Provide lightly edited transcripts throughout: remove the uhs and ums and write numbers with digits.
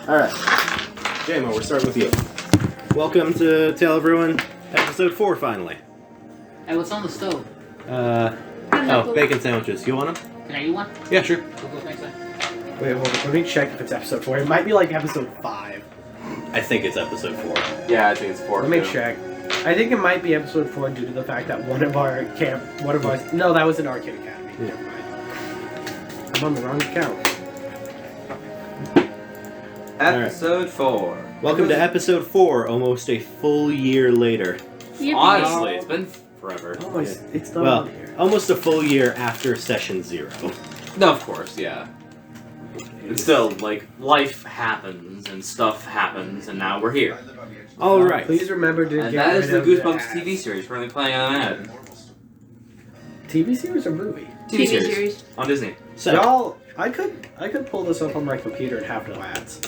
Alright. JMO, we're starting with you. Welcome to Tell Everyone, episode 4 finally. Hey, what's on the stove? Bacon sandwiches. You want them? Can I eat one? Yeah, sure. Cool, thanks, man. Wait, hold on. Let me check if it's episode 4. It might be like episode 5. I think it's episode 4. Yeah, I think it's 4. Let me check. I think it might be episode 4 due to the fact that no, that was an Arcade Academy. Yeah. Never mind. I'm on the wrong account. Episode 4. Welcome to episode 4, almost a full year later. Honestly, it's been forever. Almost, it's not Well, on here. almost a full year after session 0. No, of course, yeah. It's still, like, life happens and stuff happens, and now we're here. Alright. Please remember to And get that is the rid of Goosebumps ads. TV series currently playing on ad. TV series or movie? TV series. On Disney. So, Y'all, I could pull this up on my computer and have no ads.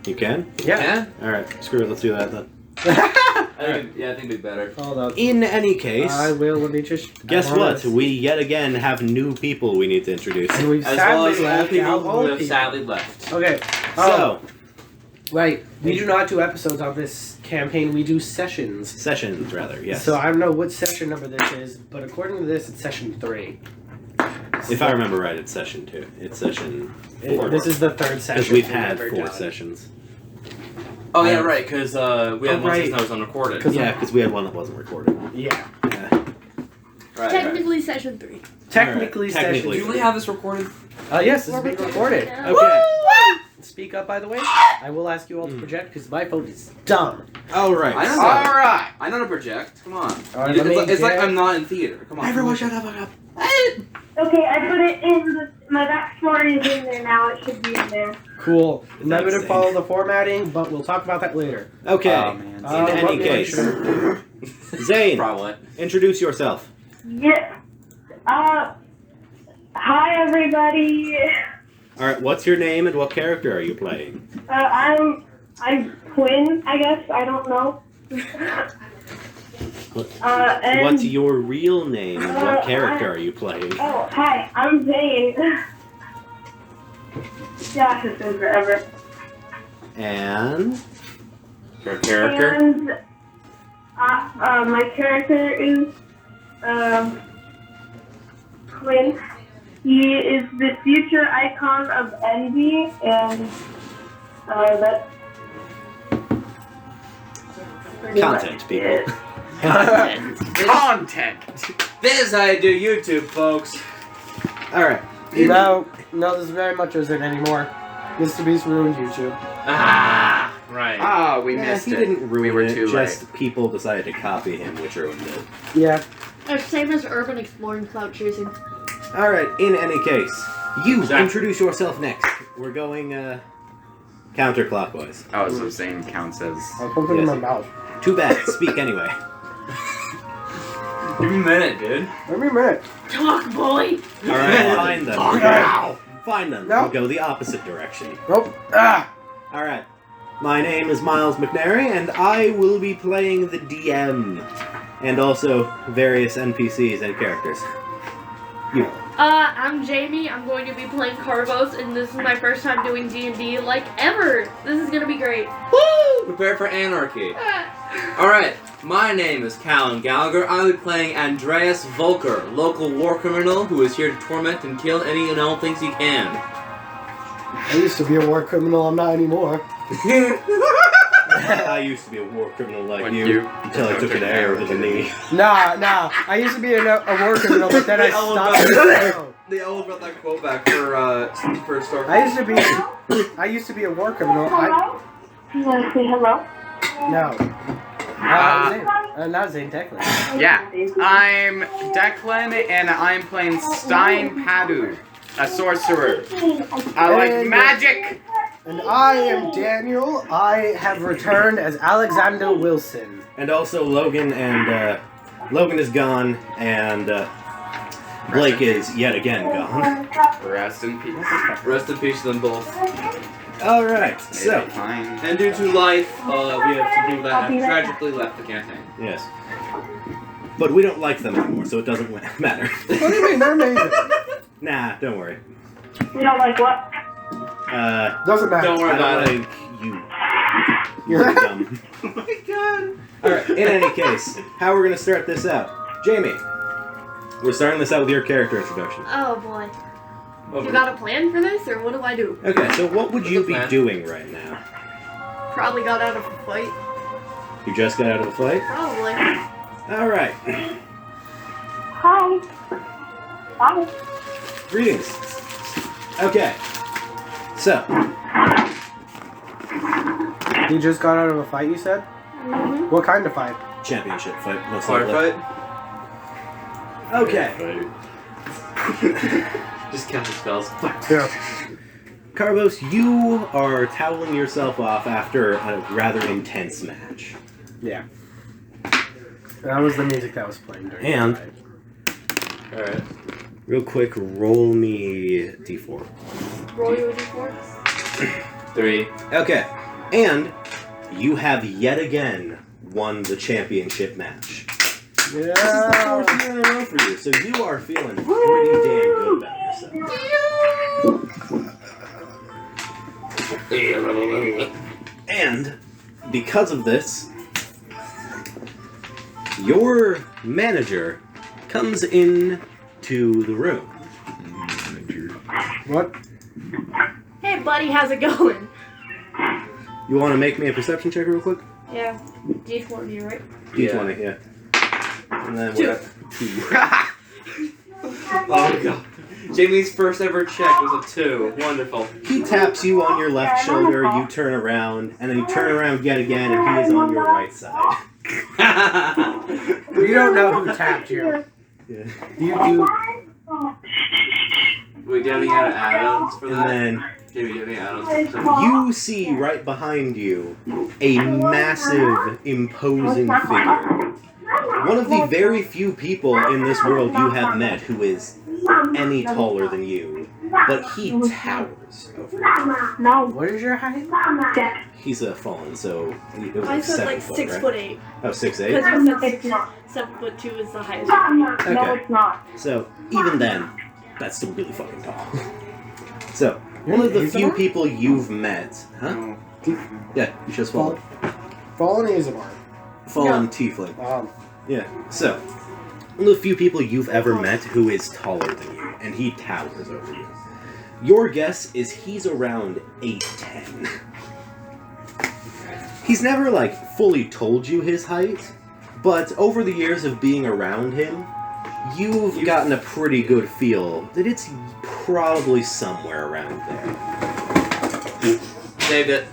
you can? Yeah. Alright, screw it, let's do that then. I think it'd be better. Hold on. In any case, I will. Let me just. guess I wanna what? We yet again have new people we need to introduce. And we've As well sadly as all left people out who old have people. sadly left. Okay. So, Right. We do not do episodes on this campaign. We do sessions. sessions rather, yes. So I don't know what session number this is, but according to this, it's session 3. If I remember right, it's session 2. It's session 4. This is the third session. Because we've had ever 4 done. sessions. Oh, yeah, right, because we had one right. season that was unrecorded. Yeah, because we had one that wasn't recorded. Yeah. Yeah. Right, Technically, session 3. Technically, Alright, technically. Do session. we have this recorded? Yes, this is being recorded. Okay. Speak up, by the way. I will ask you all to project because my phone is dumb. Alright. I know. Alright. I know to project. Come on. Alright, it's let me it's like get- I'm not in theater. Come on. Everyone shut up, up. Okay, I put it in my backstory is in there now. It should be in there. Cool. Never to Insane. follow the formating, but we'll talk about that later. Okay. Oh, man. In let any me case, make Zane, Probably. introduce yourself. Yeah. Hi everybody. Alright, what's your name and what character are you playing? I'm Quinn, I guess. I don't know. And What's your real name and what character are you playing? oh, hi, I'm Zane. Gosh, it's been forever. And Your character? And my character is Quinn. He is the future icon of envy, and that's pretty content, much people. it. Content! This is how you do YouTube, folks. Alright. No, this is very much isn't anymore. Mr. Beast ruined YouTube. Ah, right. Ah, we Yeah, missed he it. didn't ruin we were it, too just late. people decided to copy him, which ruined it. Yeah. Same as urban exploring cloud chasing. Alright, in any case, you Exactly. introduce yourself next. We're going, counterclockwise. Oh, so Zane counts as. I'll put it in my Yes. mouth. Too bad, speak anyway. Give me a minute, dude. Let me a minute. Talk, boy. Alright, find them. Talk We're going- now. Find them. No. We'll go the opposite direction. Nope. Ah! Alright. My name is Miles McNary, and I will be playing the DM. And also various NPCs and characters. You. I'm Jamie. I'm going to be playing Carvos, and this is my first time doing D&D, like, ever. This is gonna be great. Woo! Prepare for anarchy. Alright, my name is Callan Gallagher. I'll be playing Andreas Volker, local war criminal who is here to torment and kill any and all things he can. I used to be a war criminal. I'm not anymore. I used to be a war criminal like When you, you until I took an arrow to the knee. Nah. I used to be a war criminal, but then I stopped. They all brought that quote back for Star. I used to be a war criminal. Hello? You want to say hello? No. Not Zane Declan. Yeah, I'm Declan, and I'm playing Stein Padu, a sorcerer. I like And- magic. And I am Daniel. I have returned as Alexander Wilson. And also Logan Logan is gone, and Blake is yet again gone. Rest in peace. Rest in peace to them both. Alright, May so, they find. And due to life, we have some people that have tragically left the campaign. yes. But we don't like them anymore, so it doesn't matter. What do you mean? They're amazing. Nah, don't worry. You don't like what? Doesn't matter. Don't worry I about don't it. like you. You're dumb. Oh my god. Alright, in any case, how we're gonna start this out. Jamie, we're starting this out with your character introduction. Oh boy. Over. You got a plan for this, or what do I do? Okay, so what would you What's the be plan? doing right now? Probably got out of a fight. You just got out of a fight? Probably. Alright. Hi. Hi. Greetings. Okay. So, You just got out of a fight, you said? Mm-hmm. What kind of fight? championship fight, most likely. Firefight? Okay. Just casting spells. Yeah. Carlos, you are toweling yourself off after a rather intense match. Yeah. That was the music that was playing during And- the fight. Alright. Real quick, roll me d4. Roll your d4. 3. Okay. And you have yet again won the championship match. This is the fourth Yeah. year in a row for you, so you are feeling pretty damn good about yourself. And because of this, your manager comes in to the room. What? Hey buddy, how's it going? You want to make me a perception check real quick? Yeah. D20, right? D20, yeah. And then Two. what? Oh god. Jamie's first ever check was a 2. Wonderful. He taps you on your left shoulder, you turn around, and then you turn around yet again, and he is on your right side. You don't know who tapped you. Yeah. You do. Wait, do you have any add-ons for And that? then Jamie, do you have any add-ons for that? you see right behind you a massive, imposing figure. One of the very few people in this world you have met who is any taller than you, but he towers over you. No. What is your height? He's a fallen, so it was I like said 7 like foot, 6'8". right? Oh, 6'8"? Because you No, said it's not. 7'2" is the highest. No, Okay. it's not. So, even then, that's still really fucking tall. So, one of the few people you've met... Huh? No. Yeah, you just fallen. Fallen Azamar. Fallen tiefling. Yeah, so, one of the few people you've ever met who is taller than you, and he towers over you. Your guess is he's around 8'10". He's never, like, fully told you his height, but over the years of being around him, you've gotten a pretty good feel that it's probably somewhere around there. Saved it.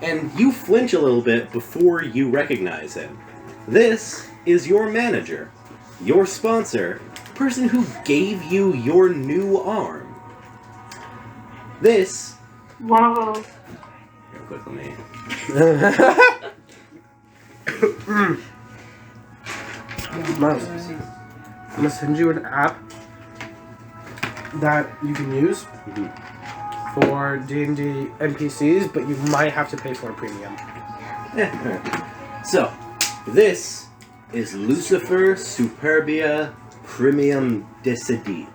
And you flinch a little bit before you recognize him. This is your manager, your sponsor, person who gave you your new arm. This... One of those. Real quick, let me... Miles, I'm gonna send you an app that you can use for D&D NPCs, but you might have to pay for a premium. So, this is Lucifer Superbia Premium Dissidite.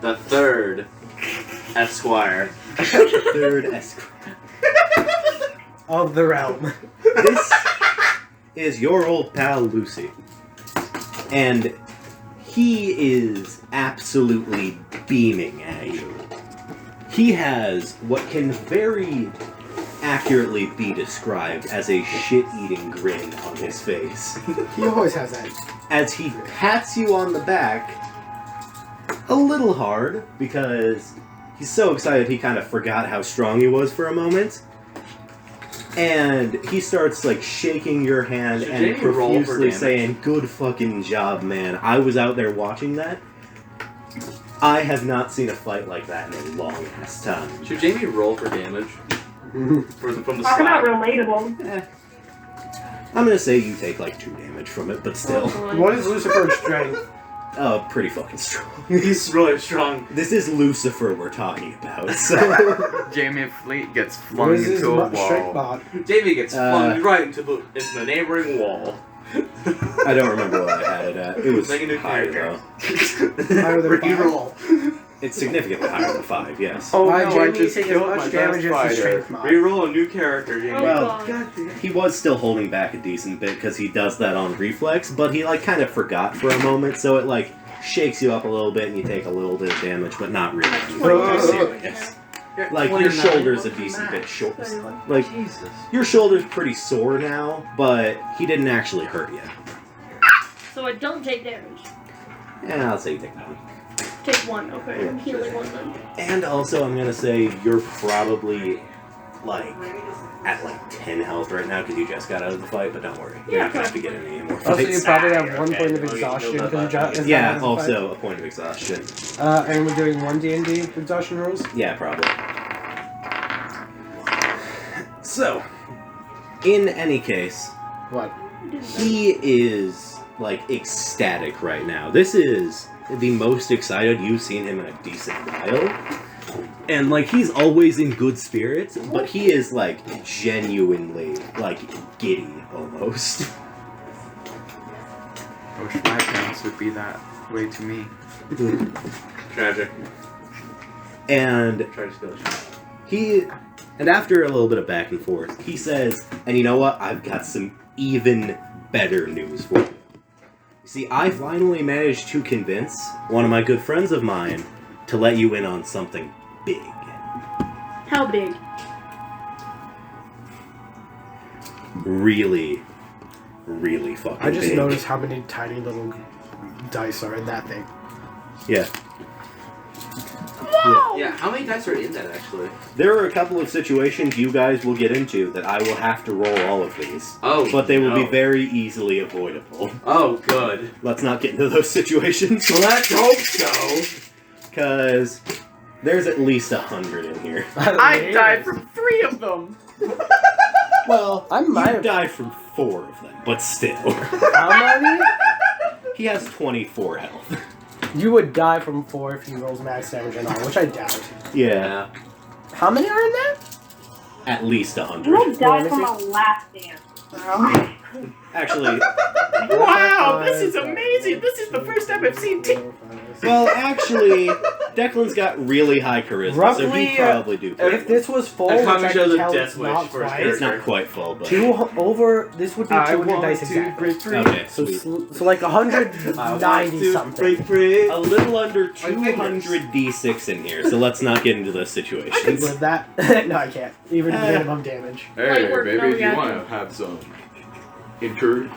The third Esquire. Third escort. Of the realm. This is your old pal Lucy. And he is absolutely beaming at you. He has what can very accurately be described as a shit-eating grin on his face. He always has that. As he pats you on the back, a little hard, because he's so excited he kind of forgot how strong he was for a moment. And he starts, like, shaking your hand Should and Jamie roll for profusely damage? saying, "Good fucking job, man. I was out there watching that. I have not seen a fight like that in a long ass time." Should Jamie roll for damage? From the Talk about slap? relatable. I'm gonna say you take, like, 2 damage from it, but still. What is Lucifer's strength? Pretty fucking strong. He's really strong. This is Lucifer we're talking about, so... Jamie Fleet gets What flung is his into a strength wall. bot? Jamie gets flung right into the neighboring wall. I don't remember what I had it at. It was Make a new higher, character. though. Higher than Ricky five? roll. It's significantly higher than 5, yes. Oh Why, no, I Jamie, just take as killed much my damage best as the fighter. strength mod. Reroll a new character, Jamie. Oh, Well, God. he was still holding back a decent bit because he does that on reflex, but he like kind of forgot for a moment, so it like shakes you up a little bit and you take a little bit of damage, but not really anything Oh. serious. Like your shoulder's a decent bit short. Like Jesus. your shoulder's pretty sore now, but he didn't actually hurt you. So I don't take damage. Yeah, I'll say you take 1. Take 1, okay. I'm healing 1 then. And also, I'm gonna say you're probably like at like 10 health right now because you just got out of the fight. But don't worry, you're Yeah, not gonna have to get any more Also, you fights. probably have 1 okay. point of Okay, exhaustion no, because you just Yeah, also a point of exhaustion. and we're doing 1 D&D exhaustion rules. Yeah, probably. So, in any case, What? he is like ecstatic right now. This is the most excited you've seen him in a decent while. And like he's always in good spirits, but he is like genuinely like giddy almost. I wish my parents would be that way to me. Tragic. And Tragic skills. and after a little bit of back and forth, he says, and you know what? I've got some even better news for you. You see, I finally managed to convince one of my good friends of mine to let you in on something big. How big? Really, really fucking big. I just noticed how many tiny little dice are in that thing. Yeah. Whoa! Yeah, how many dice are in that actually? There are a couple of situations you guys will get into that I will have to roll all of these. Oh, But they will be no. very easily avoidable. Oh, good. Let's not get into those situations. Let's hope so. Because there's at least 100 in here. I died from 3 of them! Well, I might you have- died from 4 of them, but still. How many? He has 24 health. You would die from 4 if he rolls max damage and all, which I doubt. Yeah, How many are in there? at least You 100. would die from a lap dance, bro. Actually, Wow, this is amazing! This is the first time I've seen well, actually, Declan's got really high charisma, so Roughly, he'd probably do If pretty this was full, That which probably I shows can a tell death it's wish not for his quite, It's not quite full, but... this would be 200 dice exactly. Okay, So, sweet. so like 190 something. A little under 200 d6 in here, so let's not get into those I can situations. live that. No, I can't. Even minimum damage. Light work, no reaction. have some inter...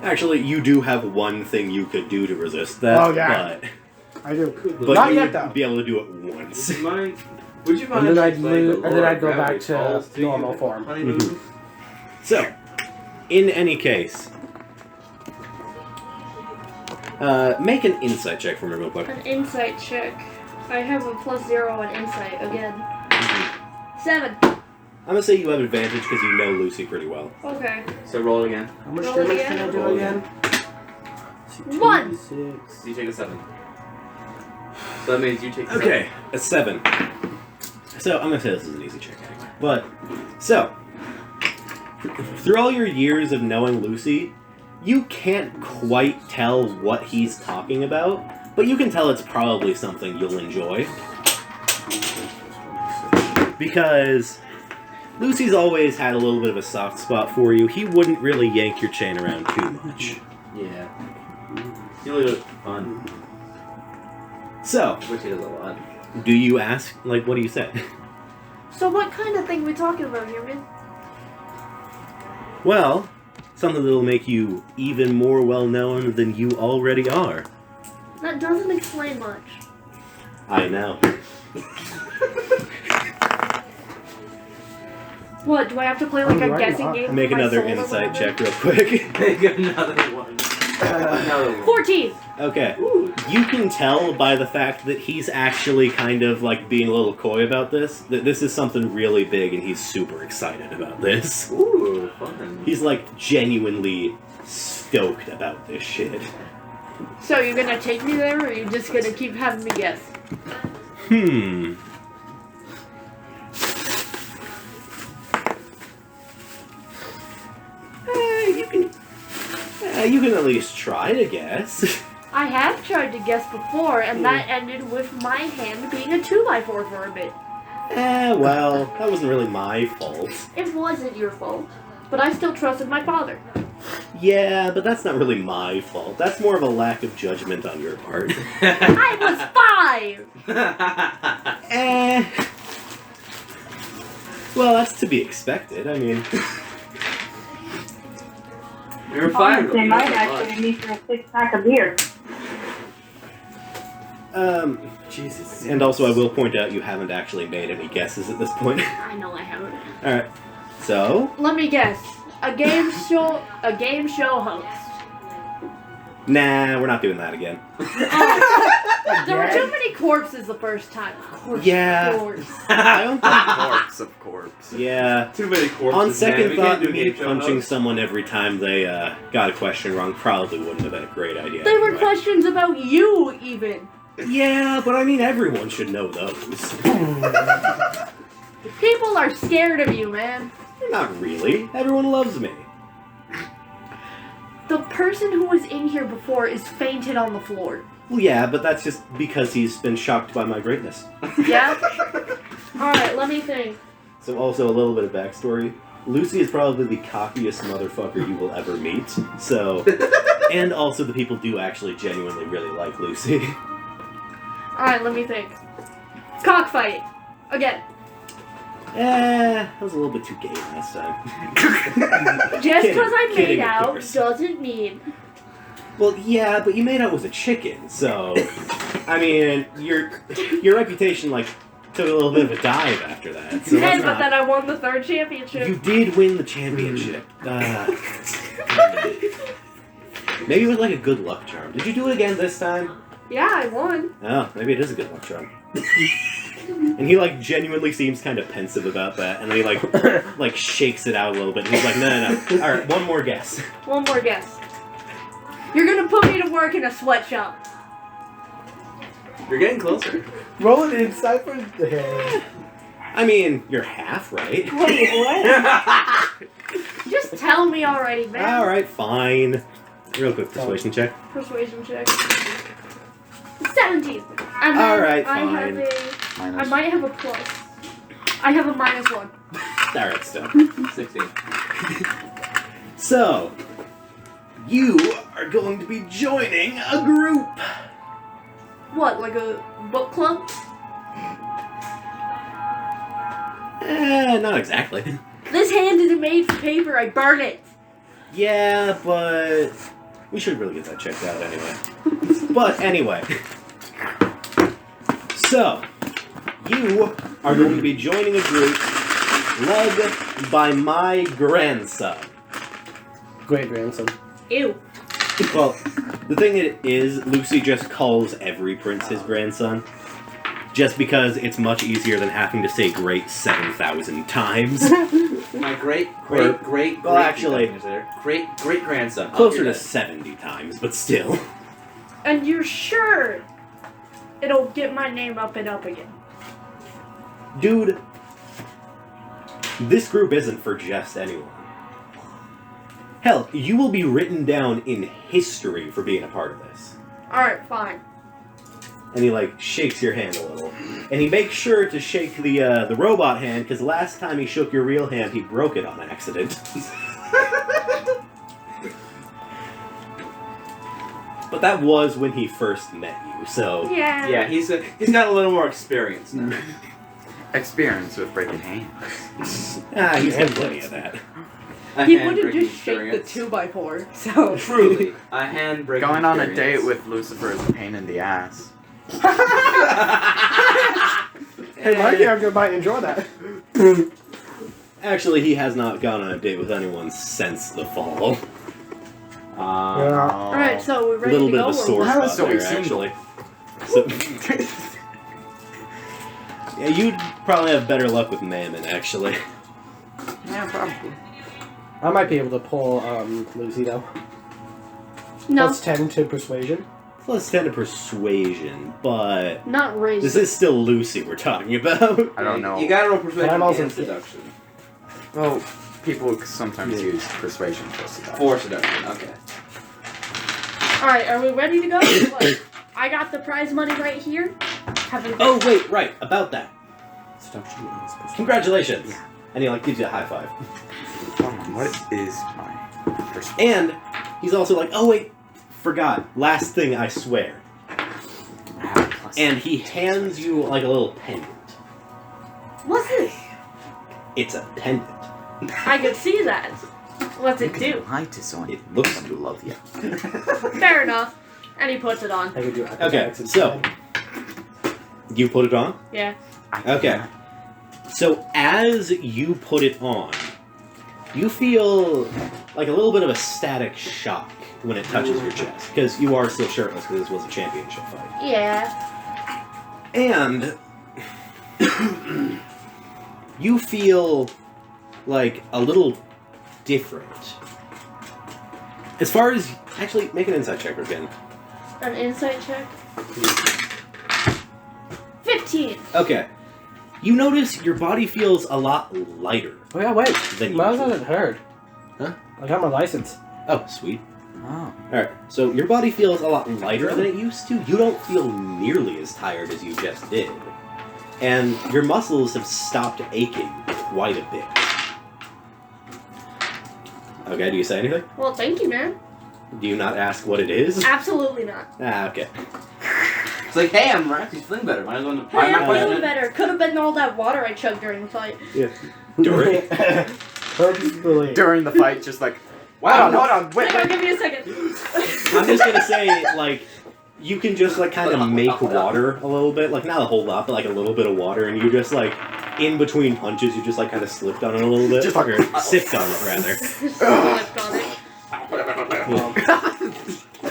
Actually, you do have one thing you could do to resist that, Oh, yeah. I do. but Not you yet, would though. be able to do it once. Would you mind? Would you mind? And then I'd explaining lose, the and then lore I'd go of back gravity to falls you, normal form. honeymoon? So, in any case, make an insight check for me real quick. An insight check. I have a +0 on insight again. 7. I'm gonna say you have advantage because you know Lucy pretty well. Okay. So roll it again. How much Roll damage again. can I do Roll again? 1. 6. You take a 7. So that means you take. A Okay, a 7. So, I'm gonna say this is an easy check anyway. But, so, through all your years of knowing Lucy, you can't quite tell what he's talking about, but you can tell it's probably something you'll enjoy. Because Lucy's always had a little bit of a soft spot for you. He wouldn't really yank your chain around too much. Yeah. You look fun, So, which is a lot. do you ask, like, what do you say? So what kind of thing we talking about here, man? Well, something that'll make you even more well-known than you already are. That doesn't explain much. I know. What, do I have to play like Oh, a right, guessing not. game? Make with my another soul or insight whatever? check real quick. Make another one. Another one. 14! Okay. Ooh. You can tell by the fact that he's actually kind of like being a little coy about this, that this is something really big and he's super excited about this. Ooh, fun. He's like genuinely stoked about this shit. So you're gonna take me there, or are you just gonna keep having me guess? Hmm. You can at least try to guess. I have tried to guess before, and that ended with my hand being a 2x4 for a bit. Well, that wasn't really my fault. It wasn't your fault, but I still trusted my father. Yeah, but that's not really my fault. That's more of a lack of judgment on your part. I was 5! Well, that's to be expected. I mean, You're 5. They might actually need for a 6-pack of beer. Jesus. And also, I will point out you haven't actually made any guesses at this point. I know I haven't. All right. So, Let me guess. A game show host. nah, we're not doing that again. There were too many corpses the first time. Of course. Yeah. Of course. I don't think. Corpse of corpse. Yeah. Too many corpses. On second man. We thought, can't do me game show punching hosts. someone every time they got a question wrong probably wouldn't have been a great idea. They were anyway. questions about you, even. Yeah, but I mean, everyone should know those. People are scared of you, man. Not really. Everyone loves me. The person who was in here before is fainted on the floor. Well, yeah, but that's just because he's been shocked by my greatness. Yeah? Alright, let me think. So also a little bit of backstory. Lucy is probably the cockiest motherfucker you will ever meet. So, and also the people do actually genuinely really like Lucy. Alright, let me think. Cockfight. Again. That was a little bit too gay last time. Just Kidding, because I kidding, made of out course. doesn't mean... Well, yeah, but you made out with a chicken, so I mean, your reputation like took a little bit of a dive after that. So Hey, that's but not- then I won the 3rd championship. You did win the championship. Maybe it was like a good luck charm. Did you do it again this time? Yeah, I won. Oh, maybe it is a good luck charm. And he like genuinely seems kind of pensive about that, and then he like shakes it out a little bit. And he's like, no. All right, one more guess. One more guess. You're gonna put me to work in a sweatshop. You're getting closer. Roll it inside for the head. I mean, you're half right. Wait, what? Just tell me already, man. All right, fine. Real quick persuasion check. Persuasion check. 17. And then Alright, I have fine. I might have a plus. I have a -1. All right, still. 16. So, you are going to be joining a group. What, like a book club? Not exactly. This hand isn't made for paper, I burn it. Yeah, but we should really get that checked out anyway. But anyway. So, you are going to be joining a group led by my grandson. Great grandson. Ew. Well, the thing is, Lucy just calls every prince his grandson. Just because it's much easier than having to say great 7,000 times. My great actually, grandson. Closer to 70 times, but still. And you're sure it'll get my name up and up again? Dude, this group isn't for just anyone. Hell, you will be written down in history for being a part of this. Alright, fine. And he, like, shakes your hand a little. And he makes sure to shake the robot hand, because last time he shook your real hand, he broke it on accident. But that was when he first met you, so... Yeah. Yeah, he's got a little more experience now. Experience with breaking hands. He's had plenty of that. He wouldn't just shake the 2x4, so... Truly, a hand-breaking Going on a experience. date with Lucifer is a pain in the ass. Hey, my character might enjoy that. Actually, he has not gone on a date with anyone since the fall. Alright, so we're A ready little to bit go? of a sore or what? spot So there, he's single. actually. So, yeah, you'd probably have better luck with Mammon, actually. Yeah, probably. I might be able to pull Lucy though. No, Plus 10 to persuasion. Plus 10 to persuasion, but not raised. this is still Lucy we're talking about. I don't know. You gotta roll persuasion I'm also- and seduction. Well, people sometimes use persuasion for seduction. For seduction, okay. Alright, are we ready to go? Look, I got the prize money right here. Oh, wait, right, about that. Stop shooting this person. Congratulations. Yeah. And he, like, gives you a high five. What is my first? And he's also like, oh, wait, forgot. Last thing, I swear. I have a plus And he hands you, like, a little pendant. What's this? It's a pendant. I could see that. What's You it can do? lie to someone. It looks to love you. Fair enough. And he puts it on. I could do it. Okay, so you put it on? Yeah. Okay. So as you put it on, you feel like a little bit of a static shock when it touches your chest, because you are still shirtless because this was a championship fight. Yeah. And you feel like a little different. As far as actually make an insight check again. An insight check. 15. Okay. You notice your body feels a lot lighter. Oh yeah, wait. Then Miles usual. hasn't heard. Huh? I got my license. Oh, sweet. Oh. Alright, so your body feels a lot lighter than it used to. You don't feel nearly as tired as you just did. And your muscles have stopped aching quite a bit. Okay, do you say anything? Well, thank you, man. Do you not ask what it is? Absolutely not. Ah, okay. It's like, hey, I'm actually feeling better. Might as well. Hey, I'm not I'm questioning feeling it. better. Could have been all that water I chugged during the fight. Yeah. During? Purposefully. During the fight, just like, Wow, hold on, wait, Hang on, wait. give me a second. I'm just gonna say, like, you can just, like, kind of make water a little bit. Like, not a whole lot, but, like, a little bit of water. And you just, like, in between punches, you just, like, kind of slipped on it a little bit. Just like- or sipped on it, rather. Slipped on it.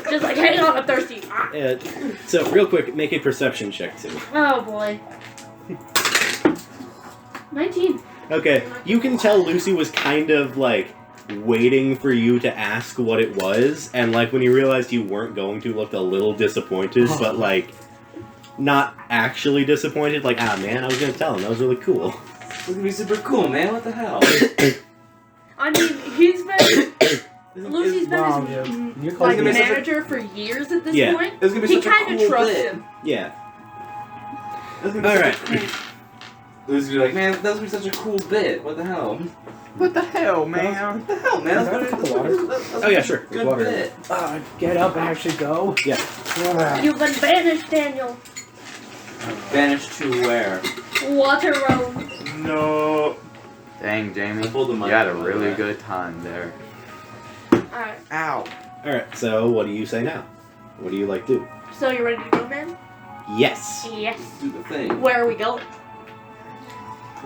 Just like, hang on, I'm thirsty. Ah. So, real quick, make a perception check, too. Oh, boy. 19. Okay, you can tell Lucy was kind of, like, waiting for you to ask what it was, and, like, when you realized you weren't going to, looked a little disappointed, but, like, not actually disappointed. Like, ah, man, I was gonna tell him. That was really cool. It's gonna be super cool, man. What the hell? I mean, he's been... Lucy's been Wow, his dude. You're like, calling me manager for years at this Yeah. point. It's gonna be He such a kind cool of trusts bit. him. Yeah. It's gonna be Alright. such a cool- Lucy's gonna be like, man, that's gonna be such a cool bit. What the hell? What the hell, man? What the hell, man? Is that a cup of water? That's Oh, yeah, sure. a There's good water. bit. Get up and actually go. Yeah. Ah. You've been banished, Daniel. Vanished to where? Water road. No. Dang, Jamie. Pull the You mic had a over really there. good time there. Alright, Ow. Alright, so what do you say now? What do you, like, do? so you ready to go, man? Yes. Yes. Do the thing. Where are we going?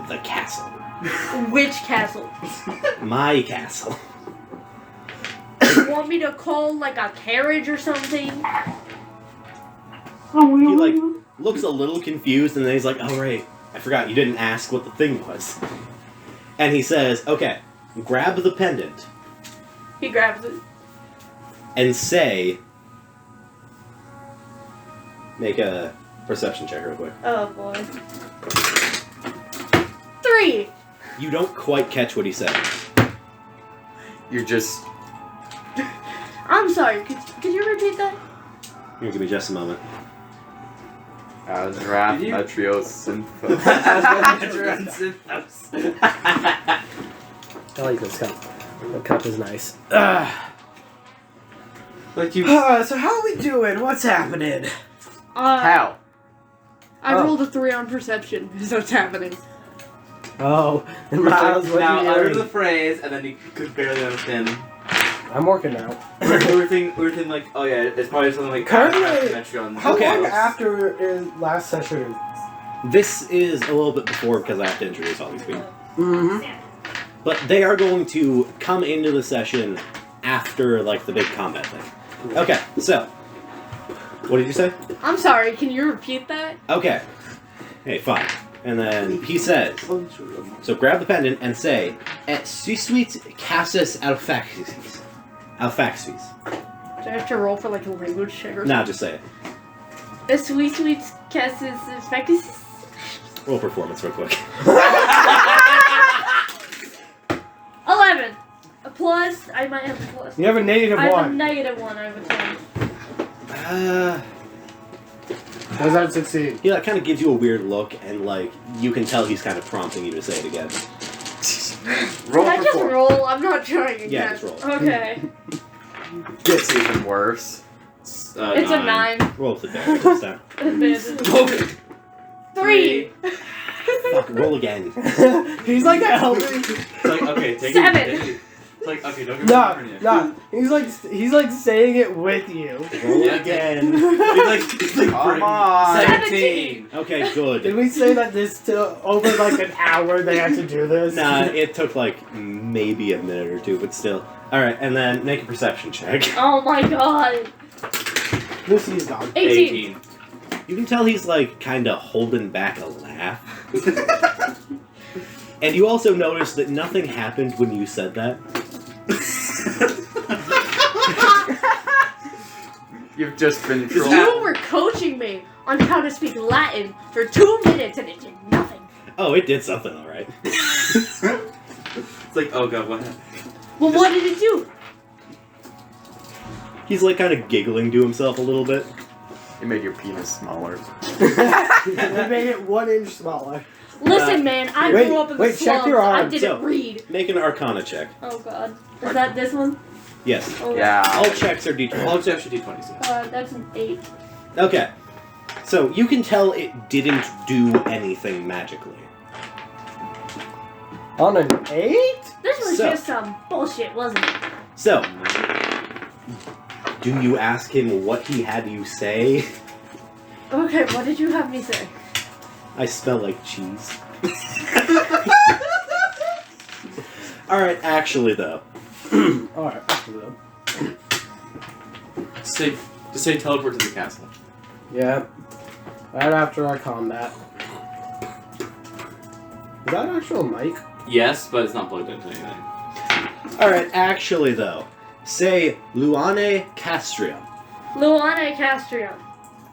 The castle. Which castle? My castle. You want me to call, like, a carriage or something? Oh, He, like, looks a little confused, and then he's like, oh, right. I forgot, you didn't ask what the thing was. And he says, okay, grab the pendant He grabs it. and say... Make a perception check real quick. Oh, boy. 3! You don't quite catch what he said. You're just. I'm sorry, could you repeat that? Here, give me just a moment. Azrath, Did you- Metrios, Synthos. I like this cup. The cup is nice. Like you. So how are we doing? What's happening? How? I Oh. rolled a 3 on perception, so it's happening. Oh, and Miles, what Now, you I heard doing? the phrase, and then you could barely understand. I'm working now. we were thinking like, oh yeah, it's probably something like Currently- Metron. How Okay. long after is last session? This is a little bit before because I have to introduce all these people. Mm-hmm. But they are going to come into the session after, like, the big combat thing. Okay, so. What did you say? I'm sorry, can you repeat that? Okay. Hey, fine. And then he says, so grab the pendant and say, Et suisuit cassis alfaxis. Alfaxis. Do I have to roll for like a language check or Nah, just say it. A sweet cassis effectus? Roll performance real quick. 11! A plus, I might have a plus. You have a negative I have a one. negative 1, I would say. Does that succeed? He like kind of gives you a weird look, and like you can tell he's kind of prompting you to say it again. Roll Can I for just 4. roll? I'm not trying again. Yeah, just roll. Okay. Gets even worse. It's a 9. Roll with advantage this time. Advantage. 3. Fuck, roll again. He's like helping. It's like, okay, take 7. it. It's like, okay, don't get me No. He's like saying it with you. Roll Yeah, again. He's like, Come on. 17. Okay, Did good. we say that this took over like an hour they had to do this? Nah, it took like maybe a minute or two, but still. Alright, and then make a perception check. Oh my god. Lucy's gone. 18. You can tell he's like kind of holding back a laugh. And you also notice that nothing happened when you said that. You've just been You trolled. were coaching me on how to speak Latin for 2 minutes and it did nothing. Oh, it did something, alright. It's like, oh god, what happened? Well, what did it do? He's like kind of giggling to himself a little bit. You made your penis smaller. They made it 1 inch smaller. Listen, man, I wait, grew up in the wait, check slums. your I arm. didn't So- read. Make an Arcana check. Oh god. Is that this one? Yes. Oh, Yeah. All checks are d20. All checks are d20s. That's an 8. Okay. So you can tell it didn't do anything magically. On an 8? This was So- just some bullshit, wasn't it? So, do you ask him what he had you say? Okay, what did you have me say? I smell like cheese. Alright, actually though. Alright. Just say teleport to the castle. Yeah. Right after our combat. Is that an actual mic? Yes, but it's not plugged into anything. Alright, actually though. Say Luane Castrium. Luane Castrium.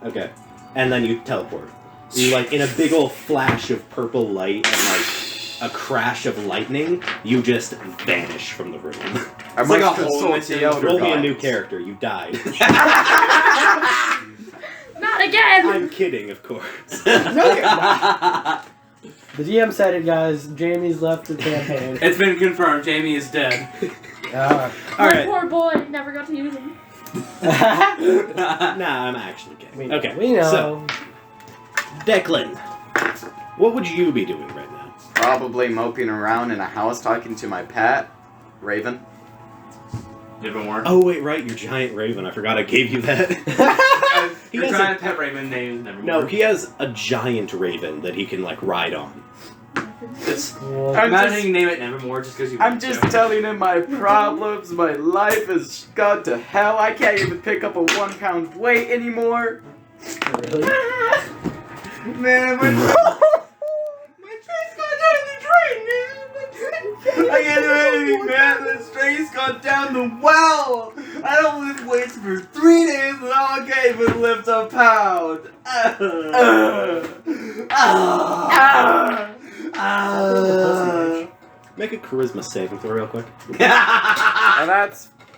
Okay. And then you teleport. You like in a big old flash of purple light and like a crash of lightning, you just vanish from the room. I It's like must a hole consult in the the elder Roll me a gods. new character, you died. Not again! I'm kidding, of course. No, you're not. The DM said it, guys. Jamie's left the campaign. It's been confirmed. Jamie is dead. My Alright. poor boy never got to use him. Nah, I'm actually kidding. Okay. We know. So, Declan, what would you be doing right now? Probably moping around in a house talking to my pet, Raven. Nevermore. Oh, wait, right, your giant raven. I forgot I gave you that. He Your has giant a- pet Raymond named Nevermore. No, he has a giant raven that he can, like, ride on. It's, Cool. I'm imagine just- you name it Nevermore just because you I'm want just to. telling him my problems. My life has gone to hell. I can't even pick up a 1 pound weight anymore. Really? Man, my train's gone down the drain, man. I can't do anything, man. The train's gone down the well. I don't lift weights for 3 days and I can't even lift a pound. Make a charisma saving throw real quick. And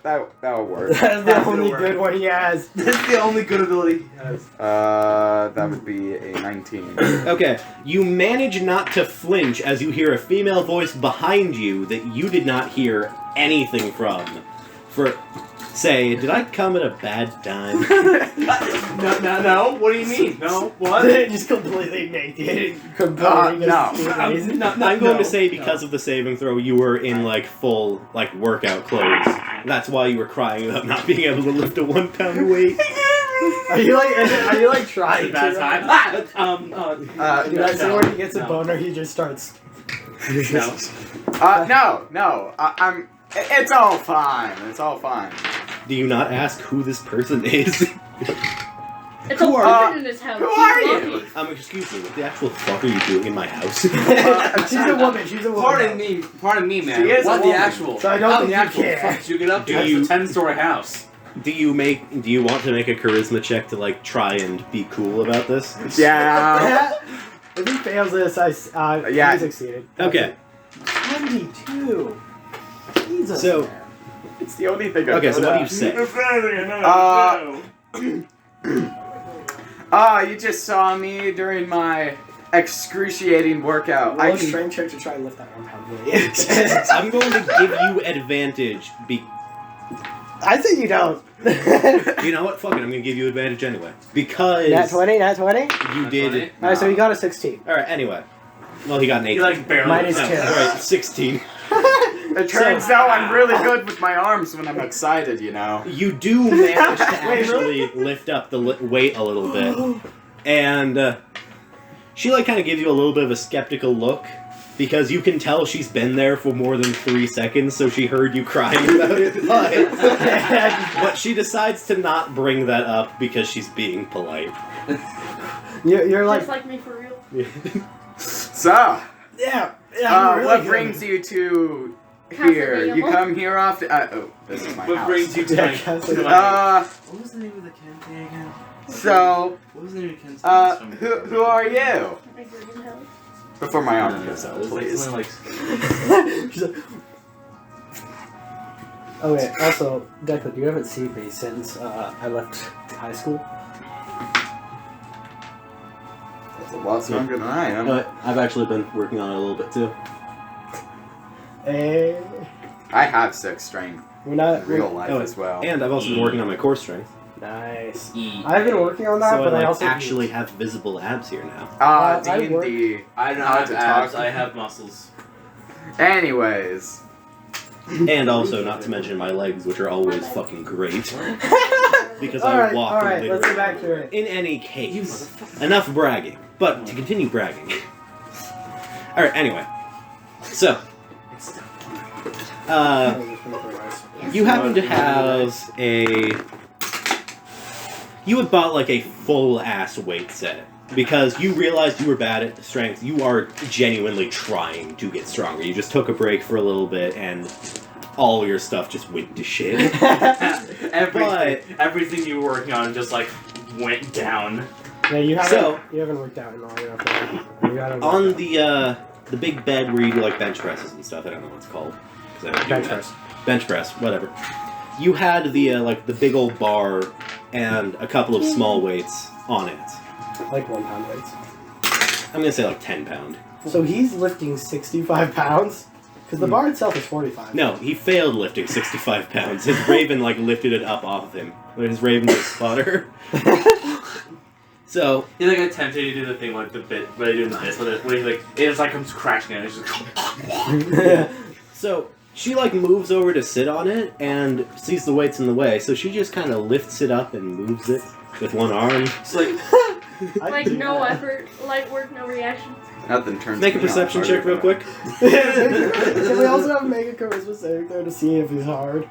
that'll work. That's the only good one he has. That's the only good ability he has. That would be a 19. Okay, you manage not to flinch as you hear a female voice behind you that you did not hear anything from. Say, did I come at a bad time? No. What do you mean? No. What? Just completely naked. Completely no. I'm going to say because of the saving throw, you were in like full like workout clothes. That's why you were crying about not being able to lift a 1 pound weight. Are you like trying Bad to? time. Dude, I see when he gets a boner, he just starts. No. I'm. It's all fine. It's all fine. Do you not ask who this person is? It's Who a are- woman in his house. who are He's you? lucky. Excuse me, what the actual fuck are you doing in my house? She's a woman. She's a woman. Pardon me, man. She is What a the woman. actual? So I don't how think the you actual care. fuck did you get up to? Do It's you- a 10-story house. Do you want to make a charisma check to like try and be cool about this? Yeah. If he fails this, Yeah. he succeeded. Okay. 22. Jesus. So- man. It's the only thing I Okay, so know what do that. you say? You just saw me during my excruciating workout. Roll a I strength check to try and lift that 1 pound weight. I'm going to give you advantage. I think you don't. You know what? Fuck it. I'm going to give you advantage anyway. Because Nat 20, nat 20? you Nat did 20? it. Alright, so you got a 16. Alright, anyway. Well, he got an 18. You like barely. Minus No, 2. alright, 16. It turns out I'm really good with my arms when I'm excited, you know. You do manage to Wait, actually lift up the weight a little bit. And she, like, kind of gives you a little bit of a skeptical look. Because you can tell she's been there for more than 3 seconds, so she heard you crying about it. But she decides to not bring that up because she's being polite. You're Just like... like me for real. So, Yeah. I'm really what good. brings you to Casa here? de You Amor. come here often? Oh, this is my What house. brings you to Yeah, my... Casa to de- my- What was the name of the campaign again? So, What was the name of the campaign? who are you? My greenhouse. Before my No, arm no, goes no, out, it was like please. something like... She's like... Okay, also, Declan, you haven't seen me since I left high school. That's a lot stronger than I am. I've actually been working on it a little bit too. Hey. I have 6 strength We're not... in real life Oh, as well. And I've also been working on my core strength. Nice. E. I've been working on that, So but I I also... actually have visible abs here now. I D&D. I don't How have to abs, talk. I have muscles. Anyways. And also, not to mention my legs, which are always fucking great. Because I Alright, walk alright, let's get literally. back to it. In any case, enough bragging. But to continue bragging. Alright, anyway. So, you happen to have a... You had bought like a full-ass weight set. Because you realized you were bad at strength. You are genuinely trying to get stronger. You just took a break for a little bit and all your stuff just went to shit. Everything you were working on just like went down. Yeah, you So- haven't worked out in long enough. You gotta work On out. the big bed where you do like bench presses and stuff, I don't know what it's called. 'Cause I don't do Bench that. press. Bench press, whatever. You had the like the big old bar and a couple of small weights on it. Like 1 pound weights. I'm gonna say like 10 pound. So he's lifting 65 pounds? Because the bar itself is 45. No, he failed lifting 65 pounds. His raven like lifted it up off of him. But his raven's a spotter. So He like attempted to do the thing like the bit, but he doing this with it. Where he like it just like comes crashing in. It's just So she like moves over to sit on it and sees the weight's in the way, so she just kind of lifts it up and moves it with one arm. it's like Like no effort, light work, no reaction. Nothing turns Make a me on perception harder check real than- quick. Can we also have make a charisma saving throw to see if he's hard?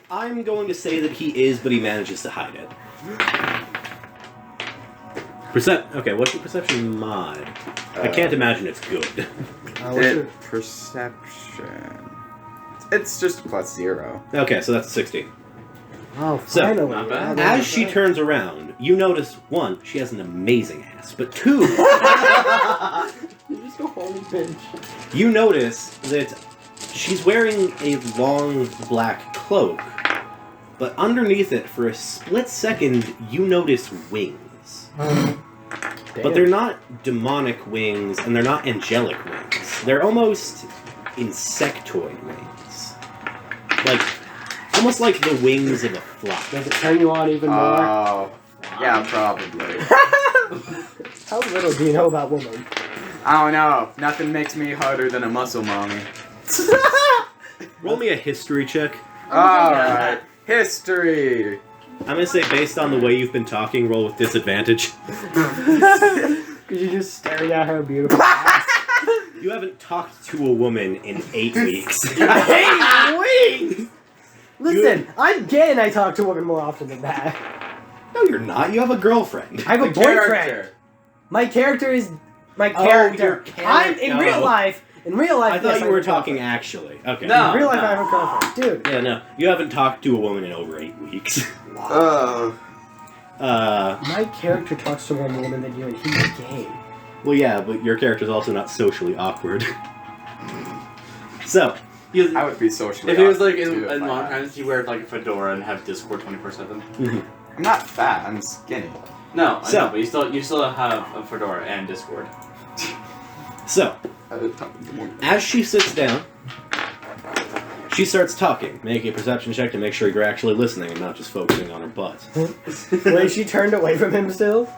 I'm going to say that he is, but he manages to hide it. Okay, what's your perception mod? I can't imagine it's good. What's your... Perception. It's just +0. Okay, so that's a 16. Oh, So, finally. not bad. Yeah, As she that's turns around, you notice, one, she has an amazing ass, but two, right. You just go home and binge. you notice that she's wearing a long black cloak, but underneath it, for a split second, you notice wings. But they're not demonic wings, and they're not angelic wings. They're almost insectoid wings. Like, almost like the wings of a fly. Does it turn you on even more? Oh. Yeah, probably. How little do you know about women? I don't know. Nothing makes me harder than a muscle mommy. Roll me a history check. Alright. History. I'm gonna say, based on the way you've been talking, roll with disadvantage. Because you're just staring at her beautiful ass. You haven't talked to a woman in 8 weeks. I hate wings! Listen, I'm gay and I talk to women more often than that. No, you're not. You have a girlfriend. I have a The boyfriend. character. My character is my Oh, character. your character. I'm in real life. In real life, I thought yes, you have were a talking girlfriend. actually. Okay. No. In real life, I have a girlfriend, dude. Yeah, no. You haven't talked to a woman in over 8 weeks. My character talks to more women than you, and he's gay. Well, yeah, but your character's also not socially awkward. So, I would be socially. If he was like awkward, too, in if I long had- times, he wear like a fedora and have Discord 24/7. I'm not fat. I'm skinny. No, I So- know, but you still have a fedora and Discord. So, as she sits down, she starts talking. Make a perception check to make sure you're actually listening and not just focusing on her butt. Wait, she turned away from him still?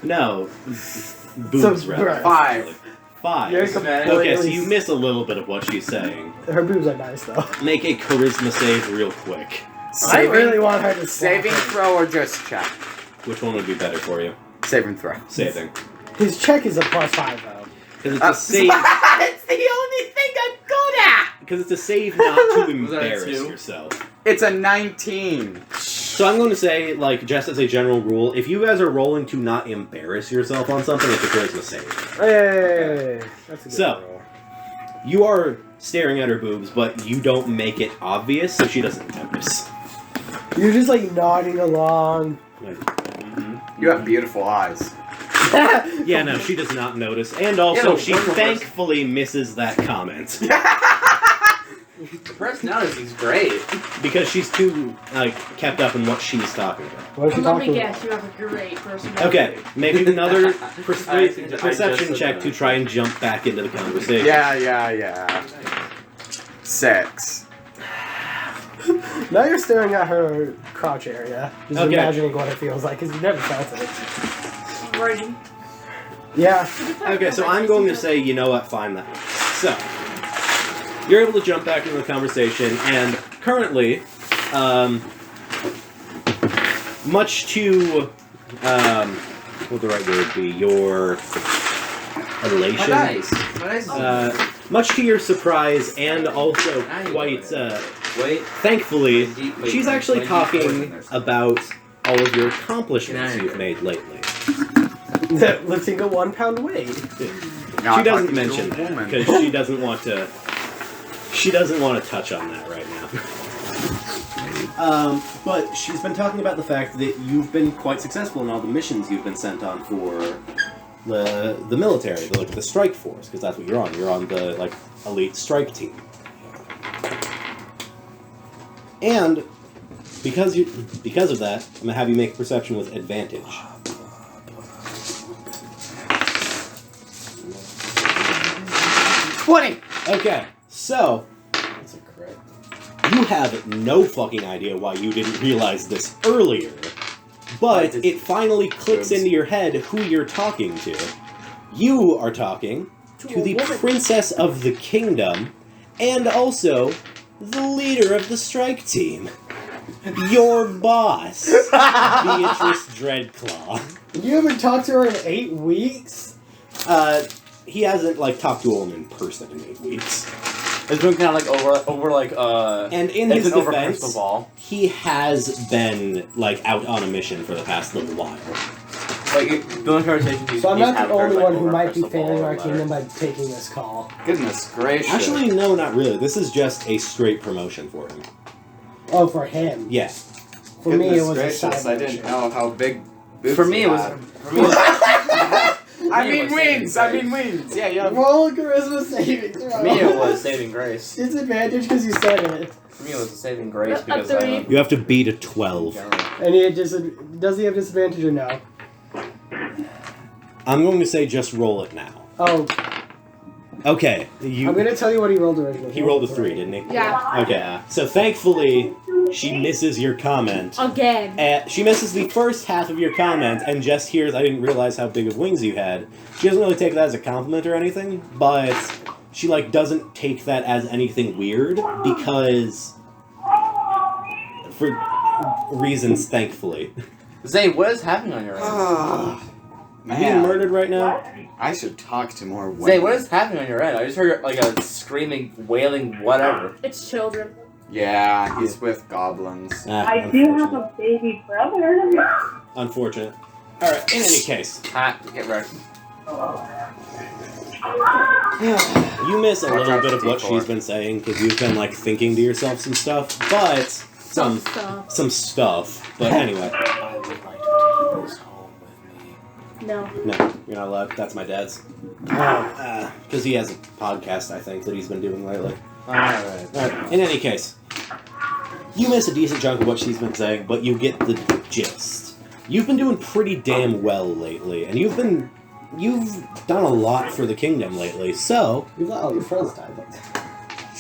No, boobs So, rather. right. 5. 5. You're Okay, so completely- you miss a little bit of what she's saying. Her boobs are nice though. Make a charisma save real quick. I really want her to slap Saving him. throw or just check? Which one would be better for you? Saving throw. Saving. His check is a +5 though. Because it's a save. It's the only thing I'm good at! Because it's a save not to Was that a embarrass 2? yourself. It's a 19. So I'm going to say, like, just as a general rule, if you guys are rolling to not embarrass yourself on something, it's a charisma save. Hey, that's a good So- roll. You are staring at her boobs, but you don't make it obvious, so she doesn't notice. You're just like nodding along. Like, You have beautiful eyes. yeah, no, she does not notice. And also, Yeah, she one more thankfully misses that comment. The personality seems great. Because she's too, like, kept up in what she's talking about. What is she Let talking me about? guess, you have a great personality. Okay, make another I just perception said check that. to try and jump back into the conversation. Yeah. 6. Now you're staring at her crotch area. Just Okay. imagining what it feels like, because you never felt it. Right. Yeah. Okay, so I'm going to say, you know what, fine then. So, you're able to jump back into the conversation, and currently, much to, what would the right word be, your elation? Much to your surprise, and also quite, Wait. thankfully, Wait, she's actually wait, talking wait. about all of your accomplishments Can I- you've made lately. Lifting a 1 pound weight. She doesn't mention that because she doesn't want to. She doesn't want to touch on that right now. But she's been talking about the fact that you've been quite successful in all the missions you've been sent on for the military, the strike force, because that's what you're on. You're on the elite strike team. And because of that, I'm gonna have you make perception with advantage. 20! Okay, so That's a crit. you have no fucking idea why you didn't realize this earlier, but it finally clicks into your head who you're talking to. You are talking to the princess of the kingdom, and also the leader of the strike team. Your boss, Beatrice Dreadclaw. You haven't talked to her in 8 weeks? He hasn't talked to a woman in person in 8 weeks. It's been kind of over And in it's his been over defense, crystal ball. he has been out on a mission for the past little while. During conversation, So I'm not the having only her, one who over might be crystal ball failing or our whatever. kingdom by taking this call. Goodness gracious. Actually, no, not really. This is just a straight promotion for him. Oh, for him. Yeah. For me, it Goodness was gracious, a side I didn't mission. know how big boobs For me, you it was. had. For me, it was I me, it mean was wins! saving wins! Yeah, yeah. Roll charisma saving throw. For me, it was saving grace. It's advantage because you said it. For me, it was a saving grace A because three. You have to beat a 12. And he had does he have disadvantage or no? I'm going to say just roll it now. Oh, Okay. I'm gonna tell you what he rolled originally. He rolled a 3, didn't he? Yeah. Okay. So thankfully, she misses your comment. Again. She misses the first half of your comment and just hears, I didn't realize how big of wings you had. She doesn't really take that as a compliment or anything, but she doesn't take that as anything weird because for reasons, thankfully. Zay, what is happening on your end? Oh, You being man. murdered right now? I should talk to more women. Zay, what is happening on your end? I just heard a screaming, wailing, whatever. It's children. Yeah, he's with goblins. I do have a baby brother. Unfortunate. Alright, in any case, Hat, get ready. you miss a Watch little out bit for of what D4. she's been saying because you've been thinking to yourself some stuff, but Some stuff. some stuff. But anyway, I would like to take this home with me. No. No, you're not allowed. That's my dad's. Because he has a podcast, I think, that he's been doing lately. Alright. Alright, in any case, you miss a decent chunk of what she's been saying, but you get the gist. You've been doing pretty damn well lately, and you've done a lot for the kingdom lately, so... You've let all your friends die,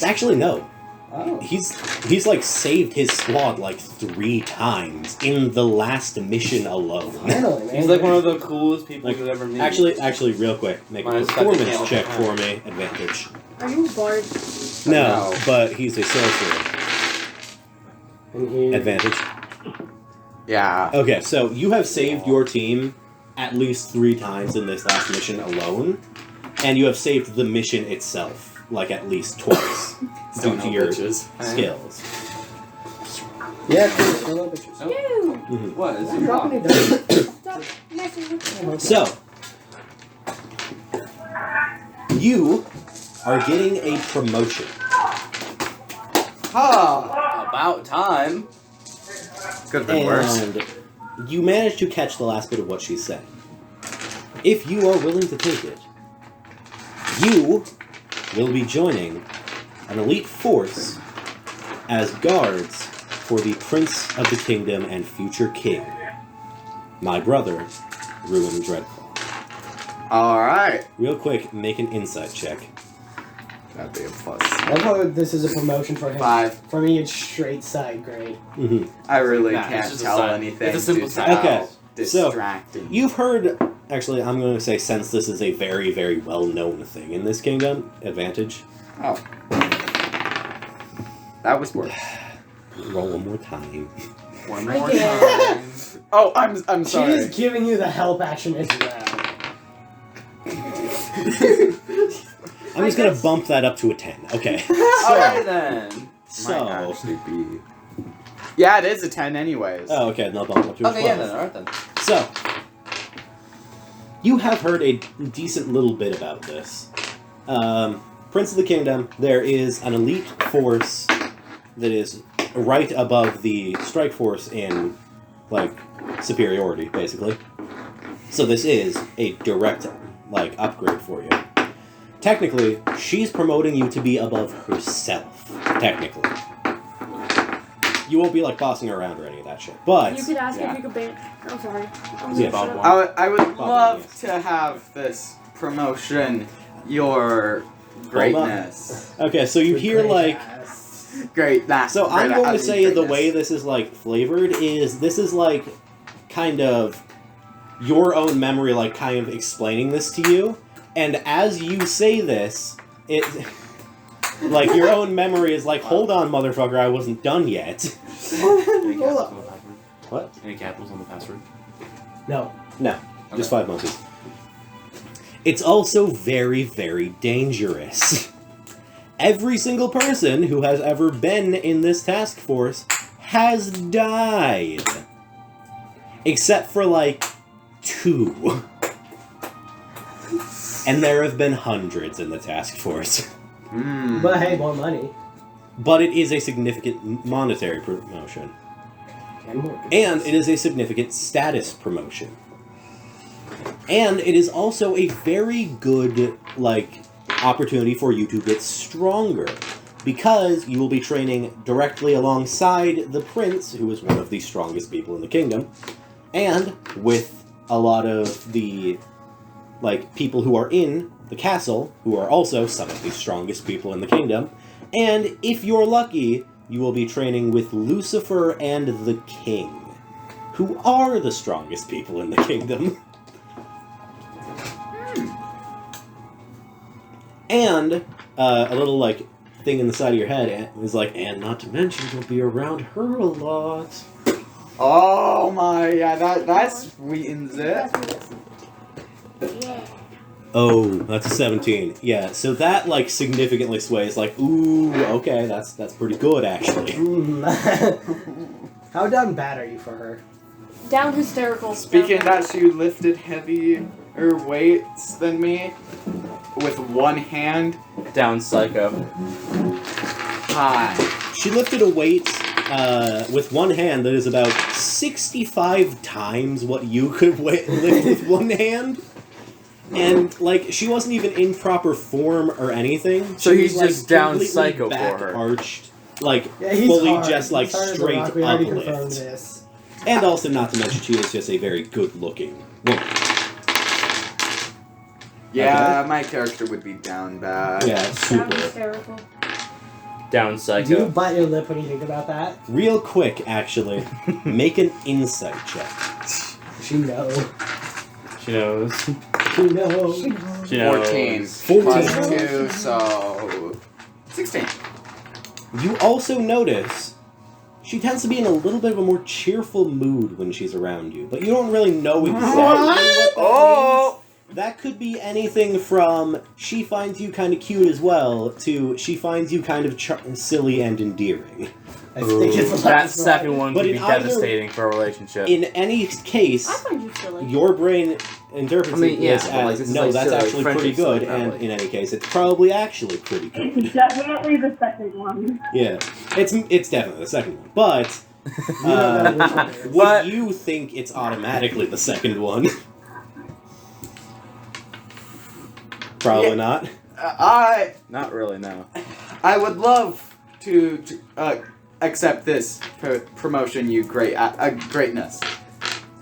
Actually, no. Oh. He's like saved his squad like 3 times in the last mission alone. Finally, man. He's like one of the coolest people Like, you'll ever meet. Actually, real quick, make a Mine's got the performance candle check for behind. me. Advantage. Are you a bard? No, No. but he's a sorcerer. And he- Advantage. Yeah. Okay, so you have saved your team at least 3 times in this last mission alone, and you have saved the mission itself like at least twice due to your skills. Yeah, cool. I love bitches. You! What is I'm it? dropping it down. Stop messing with me. So, you are getting a promotion. About time. Could have been worse. And you managed to catch the last bit of what she's saying. If you are willing to take it, you will be joining an elite force as guards for the Prince of the Kingdom and future king, my brother, Ruin Dreadclaw. Alright. Real quick, make an insight check. That'd be a plus. I love how this is a promotion for him. 5. For me, it's straight side grade. I really Nah, it's can't just a tell sign. anything. It's a simple due to sign. how Okay, so, distracting. You've heard, actually, I'm going to say since this is a very, very well-known thing in this kingdom, advantage. Oh. That was worse. Roll one more time. One I more can't. time. Oh, I'm She sorry. is giving you the help action as well. I'm just going to bump that up to a 10. Okay. Alright then. Might So, actually be. Yeah, it is a 10 anyways. oh, okay, then I'll bump it up to a 12. Okay, yeah, then. Alright then. So, you have heard a decent little bit about this. Prince of the Kingdom, there is an elite force that is right above the strike force in, like, superiority, basically. So this is a direct, like, upgrade for you. Technically, she's promoting you to be above herself, technically. You won't be, like, bossing her around or any of that shit, but... You could ask Yeah. if you could ban. I'm sorry. I'm Yeah, gonna shut Bob up. I would Probably, love yes. to have this promotion your greatness. Okay, so you hear, like... Great, that's So I'm great, going to say the greatness. way this is like flavored is this is like kind of your own memory like kind of explaining this to you, and as you say this, it like your own memory is like, hold on motherfucker, I wasn't done yet. Any capitals on the password? What? Any capitals on the password? No. No, just 5 monkeys. It's also very, very dangerous. Every single person who has ever been in this task force has died. Except for, like, 2. And there have been hundreds in the task force. Mm. But hey, more money. But it is a significant monetary promotion. And more. And it is a significant status promotion. And it is also a very good, like, opportunity for you to get stronger. Because you will be training directly alongside the prince, who is one of the strongest people in the kingdom, and with a lot of the, like, people who are in the castle, who are also some of the strongest people in the kingdom. And if you're lucky, you will be training with Lucifer and the king, who are the strongest people in the kingdom. And a little, like, thing in the side of your head is like, and not to mention, you'll be around her a lot. Oh my, yeah, that sweetens it. Yeah. Oh, that's a 17. Yeah, so that, like, significantly sways, like, ooh, okay, that's pretty good, actually. How done bad are you for her? Down hysterical. Speaking Down that, she lifted heavier weights than me with one hand. Down psycho. Hi. She lifted a weight with one hand that is about 65 times what you could lift with one hand. And, like, she wasn't even in proper form or anything. So She he's was, like, just down completely psycho for back her. arched, like, Yeah, he's fully hard. just, like, He's hard as a straight rock. We already uplift. confirmed this. And also, not to mention, she is just a very good-looking woman. Yeah, my character would be down bad. Yeah, Sounds super. hysterical. Down Do you psycho. bite your lip when you think about that? Real quick, actually, make an insight check. She knows. She knows. She knows. She knows. 14. 14. Plus 2, so 16. You also notice she tends to be in a little bit of a more cheerful mood when she's around you, but you don't really know exactly what that means. That could be anything from she finds you kind of cute as well to she finds you kind of silly and endearing. I think it's the That last second one But could be in either- devastating for a relationship. In any case, I find you silly. your brain interprets I mean, yeah, this but, as, like, this is, no, like, that's silly actually pretty friendship good, stuff, and like- in any case, it's probably actually pretty good. It's definitely the second one. Yeah, it's definitely the second one, but You don't know which one it is. would What? you think it's automatically the second one? Probably Yeah. not. Not really, no. I would love to accept this promotion, you greatness.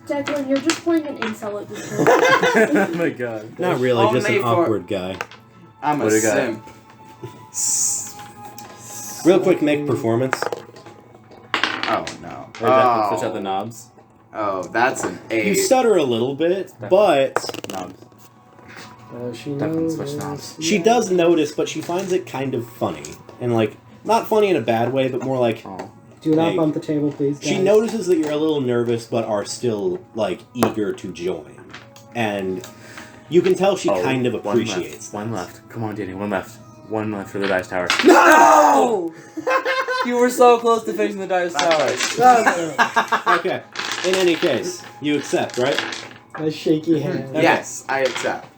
Declan, you're just playing an incel at this point. Oh my god. Not really, just Only an for- awkward guy. I'm What a do you got? simp. Real quick, make performance. Oh no. Or definitely switch out the knobs. Oh, that's an You 8. stutter a little bit, but Knobs. She Definitely knows. switch knobs. she does notice, but she finds it kind of funny. And, like, not funny in a bad way, but more like, Oh. Do not Hey. bump the table, please, guys. she notices that you're a little nervous, but are still, like, eager to join. And you can tell she kind of appreciates One that. left. Come on, Danny. One left. One left for the dice tower. No! You were so close to finishing the dice tower. No. Okay, in any case, you accept, right? A shaky hand. Okay. Yes, I accept.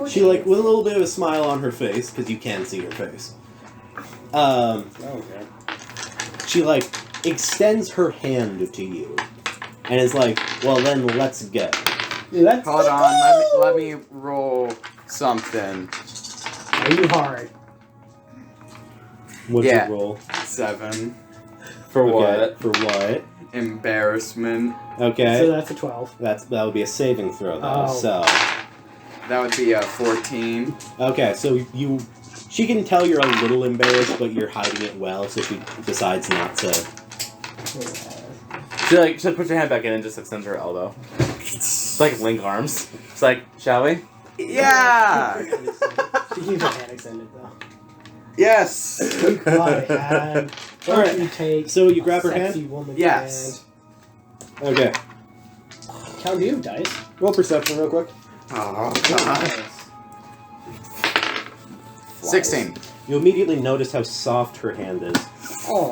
She, like, with a little bit of a smile on her face, because you can see her face. Okay. She, like, extends her hand to you. And is like, well, then let's go. Let's Hold go! on, let me roll something. Are you hard? What's Yeah. your roll? 7. For Okay, what? For what? Embarrassment. Okay. So that's a 12. That would be a saving throw, though. Oh. So, That would be a 14. okay, so she can tell you're a little embarrassed, but you're hiding it well, so she decides not to. She put your hand back in and just extends her elbow. It's like link arms. It's like, shall we? Yeah! She keeps her hand extended, though. Yes! You got it, Adam. Don't Alright, you take so you grab her sexy hand? woman's Yes. Okay. hand. Count you, dice. Roll perception real quick. Oh, 16. You immediately notice how soft her hand is. Oh.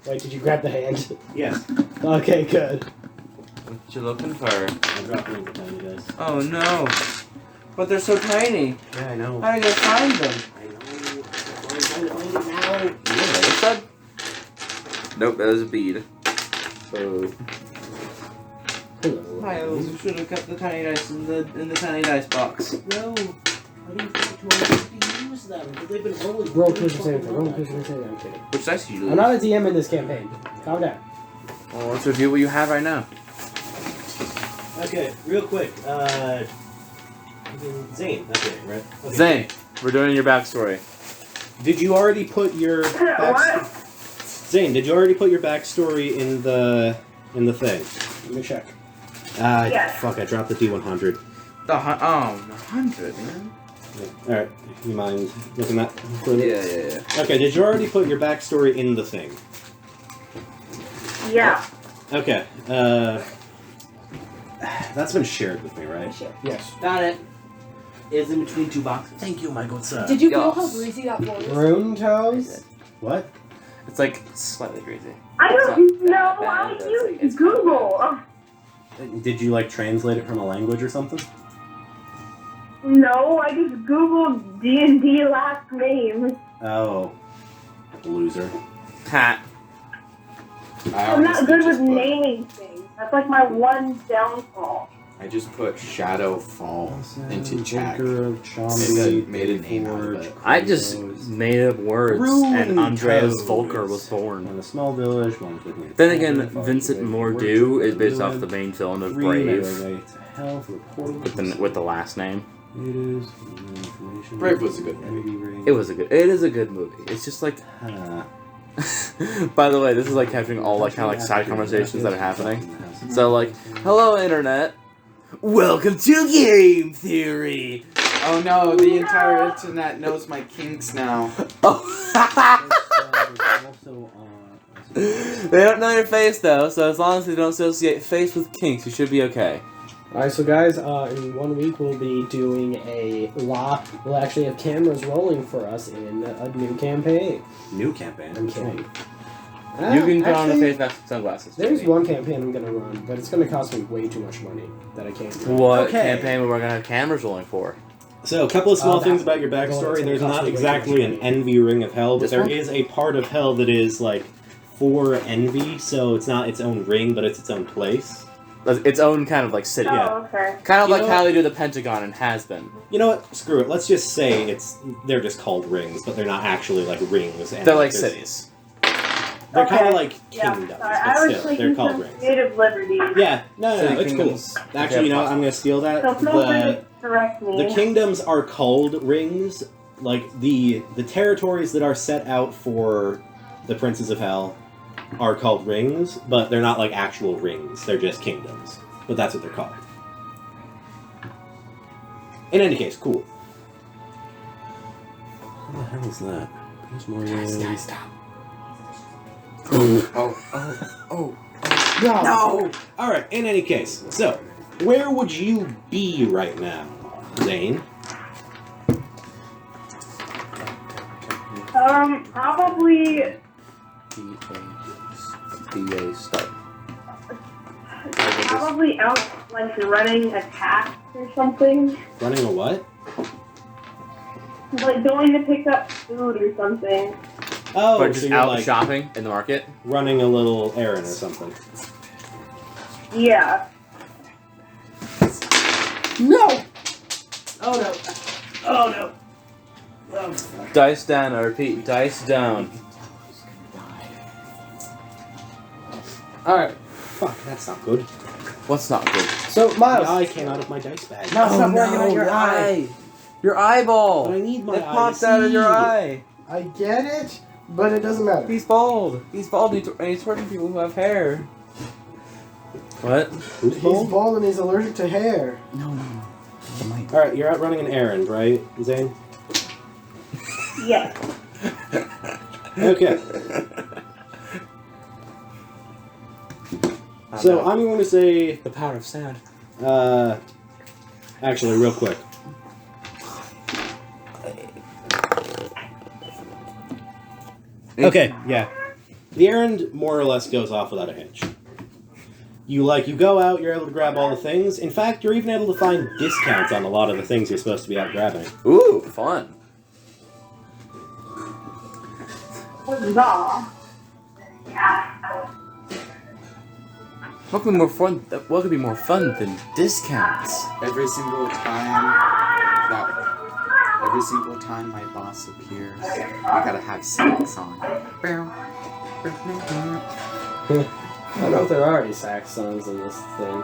Wait, did you grab the hand? Yes. Okay, good. What you looking for? I dropped them tiny guys. Oh no. But they're so tiny. Yeah, I know. How do I find them? I know. I'm trying to find it now. You know, side? Nope, that was a bead. Oh. Hello. You should have kept the tiny dice in the tiny dice box. No. I didn't think you wanted to use them, because they've been rolling. Roll cruiser save. Roll cruiser save. I'm kidding. Which dice did you lose? I'm not a DM in this campaign. Calm down. Well, let's review what you have right now. Okay, real quick. Zane, that's it, right? Okay. Zane, we're doing your backstory. Did you already put your What? Zane, did you already put your backstory in the thing? Let me check. Yes. Fuck, I dropped the D100. The 100, man. Alright, you mind looking that further? Yeah. Okay, did you already put your backstory in the thing? Yeah. Okay, that's been shared with me, right? Yes. Got it. It's in between two boxes. Thank you, my good sir. Did you feel Yes. how greasy that floor is? Rune toes? What? It's like slightly greasy. I It's don't not know. that I bad, but it's like- use it's Google. Did you, like, translate it from a language or something? No, I just Googled D&D last name. Oh. Loser. Ha. I'm not good with naming things. That's like my one downfall. I just put Shadow Fall into chat. Joker, It made a name out of it. I just made up words, and Andreas Volker was born. And a small village, one with me. Then again, Vincent Mordew is based off the main villain of Brave, with the last name. It is information. Brave was a good movie. It is a good movie. It's just like, by the way, this is like capturing all like kind of like side conversations that are happening. So like, hello internet, welcome to Game Theory. Oh no, the entire internet knows my kinks now. They don't know your face though, so as long as they don't associate face with kinks, you should be okay. Alright, so guys, in 1 week we'll be doing we'll actually have cameras rolling for us in a new campaign. New campaign. I'm kidding. You can put on the face mask and sunglasses. There's one campaign I'm gonna run, but it's gonna cost me way too much money that I can't do. What Okay. campaign we're gonna have cameras rolling for? So, a couple of small that- things about your well, backstory. it's There's gonna not cost me way exactly too an much money. envy ring of hell, but This there one? is a part of hell that is like for envy. So it's not its own ring, but it's its own place. Its own kind of like city. Oh, okay. Kind of You like know how what? they do the Pentagon and has been. You know what? Screw it. Let's just say they're just called rings, but they're not actually like rings. And They're like there's- cities. They're kind Okay. of like Yeah, kingdoms, sorry. but I was still, they're taking called some rings. creative liberties. Yeah, no, City it's cool. kingdoms. Actually, you know what? Yeah, I'm gonna steal that. So feel free to correct me. The kingdoms are called rings. Like the territories that are set out for the princes of hell are called rings, but they're not like actual rings. They're just kingdoms. But that's what they're called. In any case, cool. What the hell is that? There's more rings. stop. Oh. No! Alright, in any case, so, where would you be right now, Zane? Probably DA start. probably out like running a task or something. Running a what? Like going to pick up food or something. Oh, But so just you're out like shopping in the market. running a little errand or something. Yeah. No! Oh no. Oh no. Dice down, I repeat, dice down. Alright, Fuck, that's not good. What's not good? so The Miles. eye came out of my dice bag. No, stop working on your eye. Your eyeball! But I need my It eye popped to out of your see. eye! I get it, but it doesn't matter. He's bald! He's bald and he's torturing people who have hair. What? Who's He's bald? bald and he's allergic to hair. No. Alright, you're out running an errand, right, Zane? Yes. Okay. So I'm going to say, The power of sound. actually, real quick. Okay, yeah. The errand more or less goes off without a hitch. You go out, you're able to grab all the things. In fact, you're even able to find discounts on a lot of the things you're supposed to be out grabbing. Ooh, fun. Huzzah. What could be more fun? What could be more fun than discounts? Every single time my boss appears, I gotta have sax on. I don't know if there are any sax songs in this thing.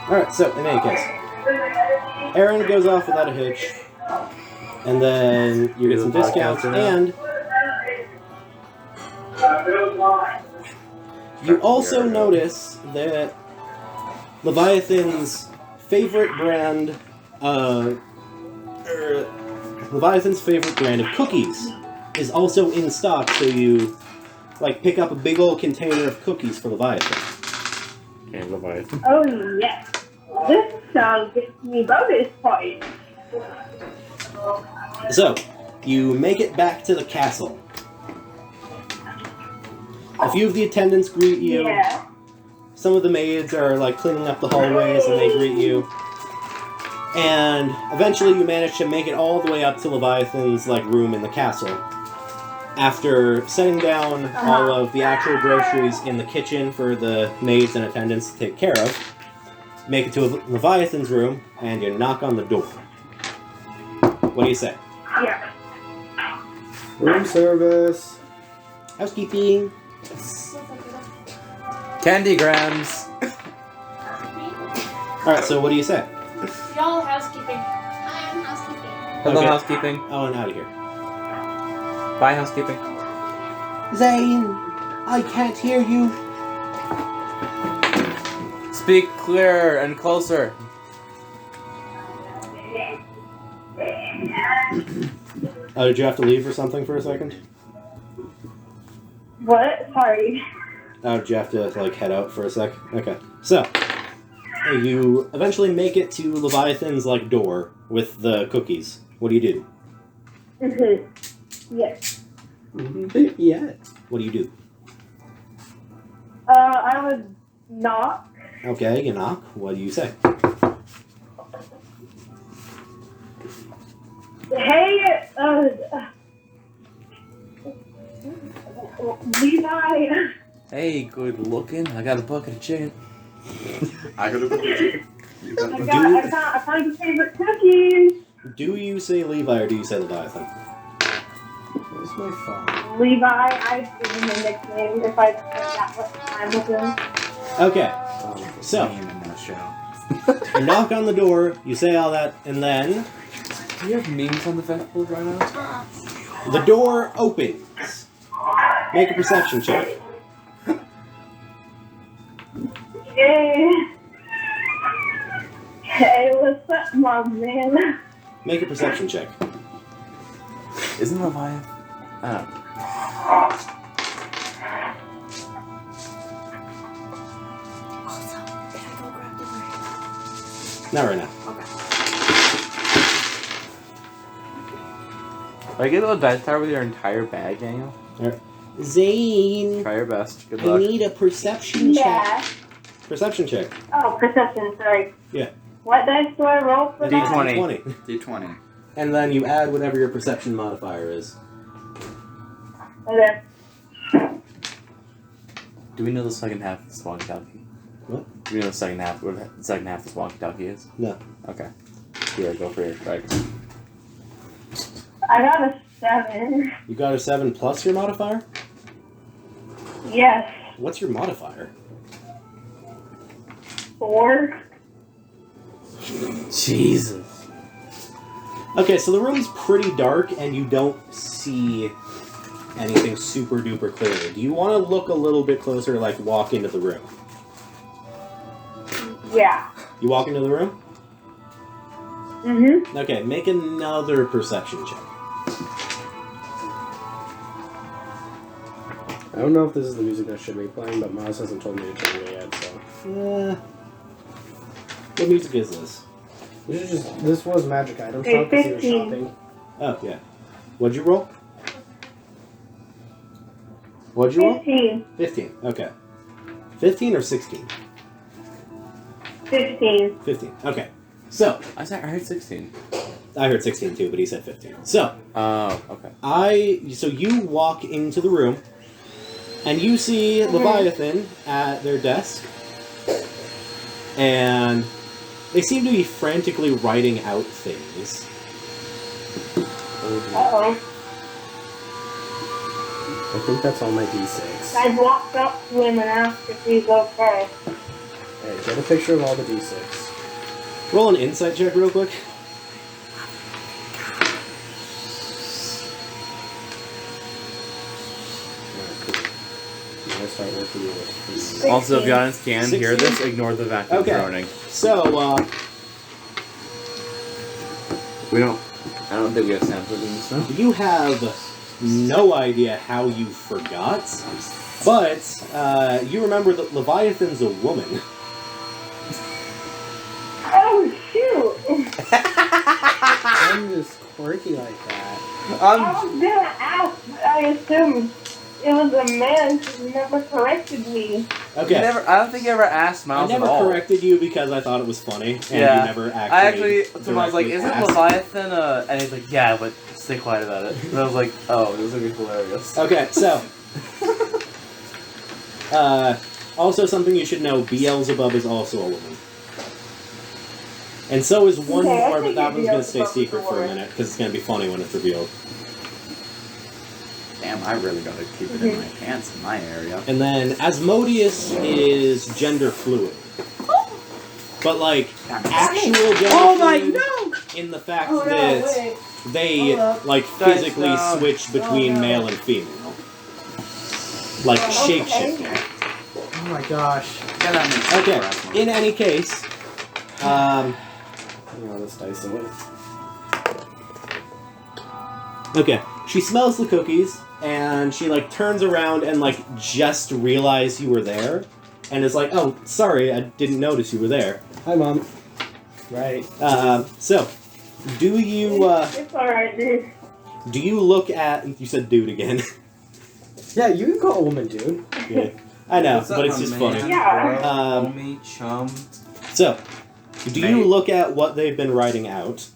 Alright, so in any case, errand goes off without a hitch. And then you get some discounts, and you also notice that Leviathan's favorite brand of cookies is also in stock, so you pick up a big old container of cookies for Leviathan. And Leviathan. Oh yes. This gets me bonus points. So, you make it back to the castle. A few of the attendants greet you. Yeah. Some of the maids are cleaning up the hallways and they greet you. And eventually you manage to make it all the way up to Leviathan's room in the castle. After setting down all of the actual groceries in the kitchen for the maids and attendants to take care of, make it to Leviathan's room, and you knock on the door. What do you say? Yeah. Room service. Housekeeping. Candygrams. Alright, so what do you say? Y'all housekeeping. I am housekeeping. Hello, Okay. housekeeping. Oh, and out of here. Bye, housekeeping. Zane, I can't hear you. Speak clearer and closer. Oh, did you have to leave or something for a second? What? Sorry. Oh, did you have to, like, head out for a sec? Okay. So, you eventually make it to Leviathan's, like, door with the cookies. What do you do? Yes. Yeah. What do you do? I would knock. Okay, you knock. What do you say? Hey, Levi. Hey, good looking. I got a bucket of chicken. I got a book of chicken. You got I found your favorite cookies. Do you say Levi or do you say Leviathan? Where's my phone? Levi, I'd give him a nickname if I spent that much time with him. Okay, so in the show. you knock on the door, you say all that, and then Do you have memes on the festival right now? the door opens. Make a perception check. Hey. Hey, what's up, my man? Make a perception check. Isn't Leviathan? Oh. Also, can I go grab dinner? Not right now. Are you able to dice tower with your entire bag, Daniel? Zane, Try your best. Good I luck. need a perception check. Yeah. Perception check. Oh, perception, sorry. Yeah. What dice do I roll for that? D20. D20. And then you add whatever your perception modifier is. Okay. Do we know the second half of this walkie-talkie? What? Do we know the second half? What the second half of this walkie-talkie is? No. Okay. Here, go for your strikes. I got a 7. You got a 7 plus your modifier? Yes. What's your modifier? 4. Jesus. Okay, so the room's pretty dark and you don't see anything super duper clearly. Do you want to look a little bit closer, like walk into the room? Yeah. You walk into the room? Mm-hmm. Okay, make another perception check. I don't know if this is the music that should be playing, but Miles hasn't told me to change it yet, so. What music is this? This was Magic Item Hey, Shop because he was 15. shopping. Oh, yeah. What'd you roll? What'd you roll? 15. 15, okay. 15 or 16? 15. 15, okay. So, I heard 16. I heard 16 too, but he said 15. So, Oh, okay. so you walk into the room, and you see Leviathan at their desk, and they seem to be frantically writing out things. Uh-oh. I think that's all my D6. I walked up to him and asked if he's okay. Alright, get a picture of all the D6. Roll an insight check real quick. Alright, cool. Now I start working with Also, if the audience can hear 16? this, ignore the vacuum Okay. droning. So, We don't. I don't think we have sound for doing this now. you have no idea how you forgot, but you remember that Leviathan's a woman. Oh, shoot! I'm just quirky like that. I was gonna ask, but I assumed it was a man who never corrected me. Okay. I don't think you ever asked I Miles never at all. corrected you because I thought it was funny, and Yeah. you never actually. I actually, so I was like, directly "Isn't asked. Leviathan?" And he's like, "Yeah, but stay quiet about it." And I was like, "Oh, this is gonna be hilarious." Okay, so. Also, something you should know: Beelzebub is also a woman, and so is one Okay, I more. But that figured one's gonna stay Beelzebub was secret a for a woman. minute because it's gonna be funny when it's revealed. Damn, I really gotta keep it in my pants in my area. And then Asmodeus is gender fluid, but like actual gender fluid in the fact that they like physically switch between male and female, like shapeshifting. Oh my gosh. Okay. In any case, This dice away. okay. She smells the cookies and she like turns around and like just realized you were there, and is like, "Oh, sorry, I didn't notice you were there." Hi, Mom. Right. So, do you It's alright, dude. do you look at? You said "dude" again. Yeah, you can call a woman dude. Yeah. I know, What's up, but it's my just man? funny. Yeah. Bro, homie, chum. So, do you Mate. look at what they've been writing out?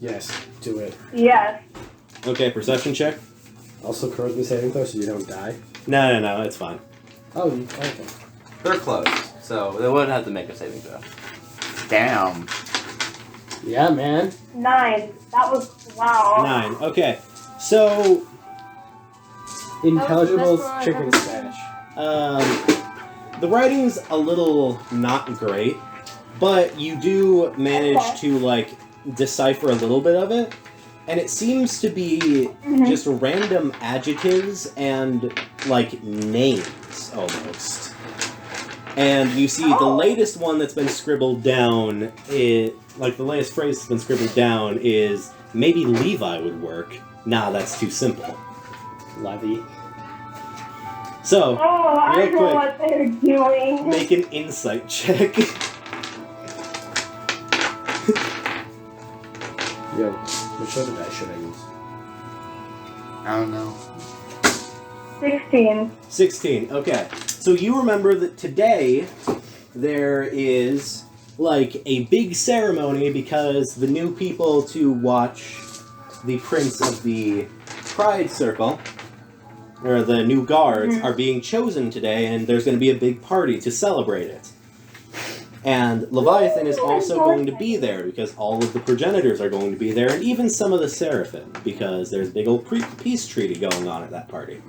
Yes, do it. Yes. Okay, perception check. Also, charisma saving throw so you don't die. No, it's fine. Oh, okay. They're close, so They would have to make a saving throw. Damn. Yeah, man. 9. That was wow. 9. Okay, so Intelligible That's what I chicken have. scratch. the writing's a little not great, but you do manage to like decipher a little bit of it, and it seems to be just random adjectives and like names almost. And you see the latest one that's been scribbled down, the latest phrase that's been scribbled down is maybe Levi would work. Nah, that's too simple. Levy. So, Oh, I real know quick, what they're doing. make an insight check. Yo, which other die should I use? I don't know. 16. 16, okay. So you remember that today there is like a big ceremony because the new people to watch the Prince of the Pride Circle, or the new guards, are being chosen today, and there's going to be a big party to celebrate it. And Leviathan is also going to be there because all of the progenitors are going to be there, and even some of the Seraphim, because there's a big old peace treaty going on at that party.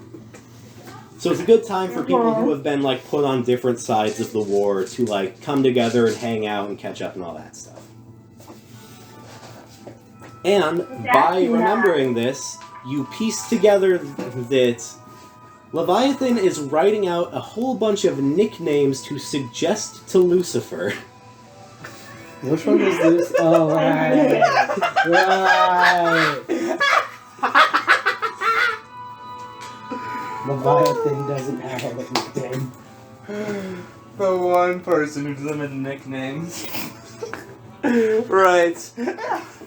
So it's a good time for people who have been like put on different sides of the war to like come together and hang out and catch up and all that stuff. And by remembering this, you piece together that Leviathan is writing out a whole bunch of nicknames to suggest to Lucifer. Which one is this? Oh, right. Right. Leviathan doesn't have a nickname. the one person who doesn't have nicknames. Right.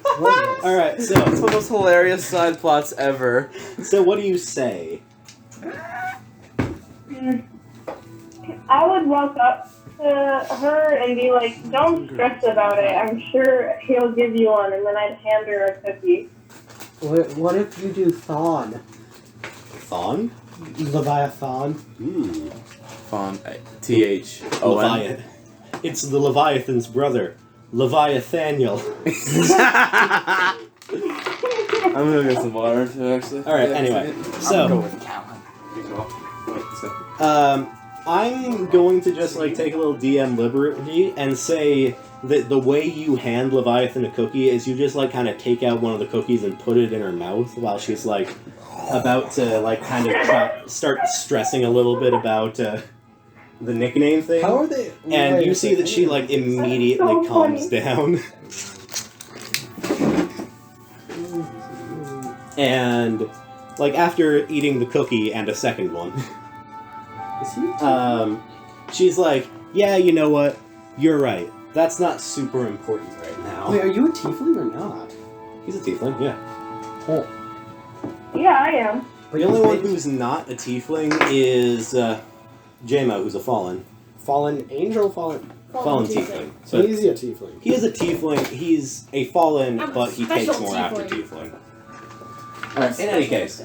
Alright, It's one of the most hilarious side plots ever. so what do you say? I would walk up to her and be like, don't stress about it. I'm sure he'll give you one. And then I'd hand her a cookie. What if you do Thon? Thon? Leviathan? Fun. T-H-O-N. Leviathan. It's the Leviathan's brother, Leviathaniel. I'm gonna get some water too, actually. Alright, anyway. I'm gonna go So, with Callan. I'm going to just like take a little DM liberty and say that the way you hand Leviathan a cookie is you just like kind of take out one of the cookies and put it in her mouth while she's like about to like kind of start stressing a little bit about the nickname thing. How are they? And wait you a see that she like second. immediately so calms funny. down. And like after eating the cookie and a second one, Is he? she's like, yeah, you know what? You're right. That's not super important right now. Wait, are you a tiefling or not? He's a tiefling, yeah. Oh. Yeah, I am. The only one who's not a tiefling is Jamo, who's a fallen. Fallen angel, fallen Tiefling. So But he's a tiefling. he is a tiefling. He's a fallen, I'm a but he special takes more after tiefling. tiefling. In any case,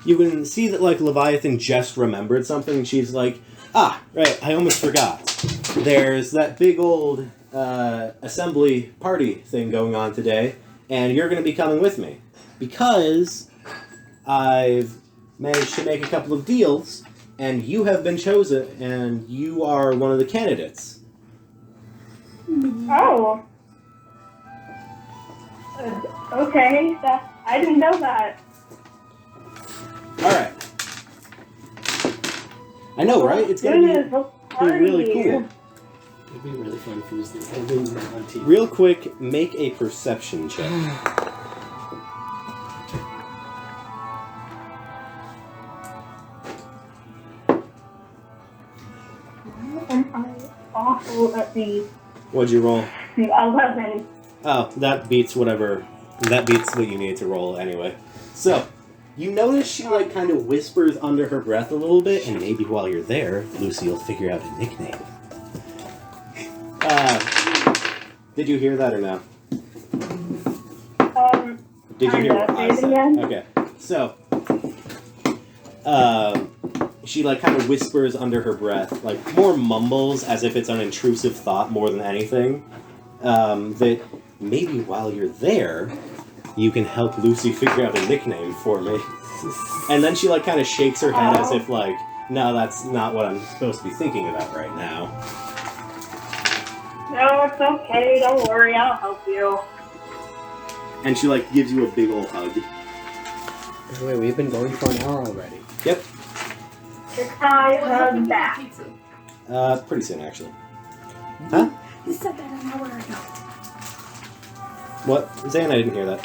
you can see that like Leviathan just remembered something. She's like, ah, right, I almost forgot. There's that big old assembly party thing going on today, and you're going to be coming with me because I've managed to make a couple of deals, and you have been chosen, and you are one of the candidates. Oh. Okay, I didn't know that. All right. I know, right? It's going to be really cool. It'd be really fun if he was the only non-tiefling. Real quick, make a perception check. Am I awful at the What'd you roll? 11? Oh, that beats whatever. That beats what you need to roll anyway. So, you notice she like kind of whispers under her breath a little bit, and maybe while you're there, Lucy will figure out a nickname. Did you hear that or no? Did you hear what I said? Again? Okay. So, she like kind of whispers under her breath, like more mumbles as if it's an intrusive thought more than anything. That maybe while you're there, you can help Lucy figure out a nickname for me. And then she like kind of shakes her head as if like, no, that's not what I'm supposed to be thinking about right now. No, it's okay. Don't worry. I'll help you. And she like gives you a big old hug. By the way, we've been going for an hour already. Yep. I hug back. Pretty soon actually. Huh? You said that an hour ago. What? Zane, I didn't hear that.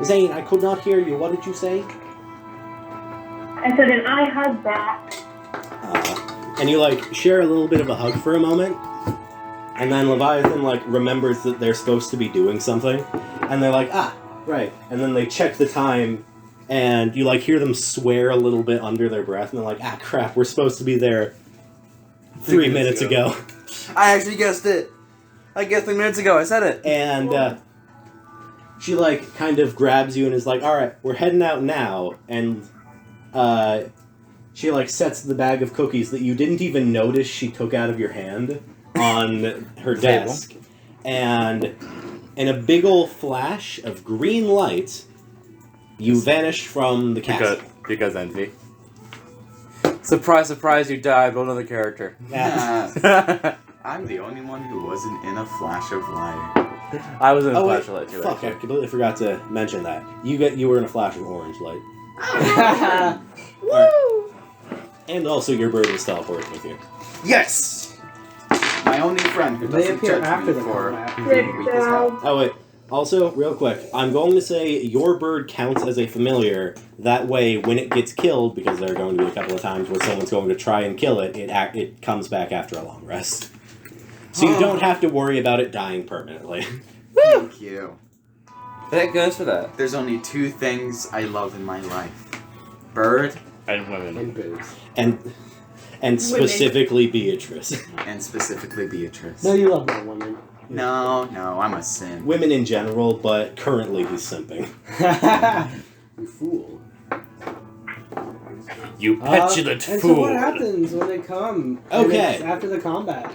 Zane, I could not hear you. What did you say? I said, and I hug back. And you like share a little bit of a hug for a moment, and then Leviathan like remembers that they're supposed to be doing something, and they're like, ah, right. And then they check the time, and you like hear them swear a little bit under their breath, and they're like, ah, crap, we're supposed to be there 3 minutes ago. I actually guessed it. I guessed 3 minutes ago. I said it. And she like kind of grabs you and is like, all right, we're heading out now, and she like sets the bag of cookies that you didn't even notice she took out of your hand on her desk, and in a big old flash of green light, you vanish from the castle. Because envy. Surprise, surprise! You died. Roll another character. Yeah. I'm the only one who wasn't in a flash of light. I was in a Oh, flash wait, of light too. fuck! I Actually. completely forgot to mention that. You were in a flash of orange light, Woo! and also your bird was teleporting with you. Yes! My only friend who They doesn't appear judge after me the for combat. being weak as hell. Oh wait. Also, real quick, I'm going to say your bird counts as a familiar. That way, when it gets killed, because there are going to be a couple of times where someone's going to try and kill it, it comes back after a long rest. So you don't have to worry about it dying permanently. Thank you. Thank goodness for that. There's only two things I love in my life. Bird And women. And boobs. And specifically Beatrice. and specifically Beatrice. No, you love more women. No, I'm a sin. Women in general, but currently he's simping. You fool. You petulant and fool. so what happens when they come? Okay. And it's after the combat.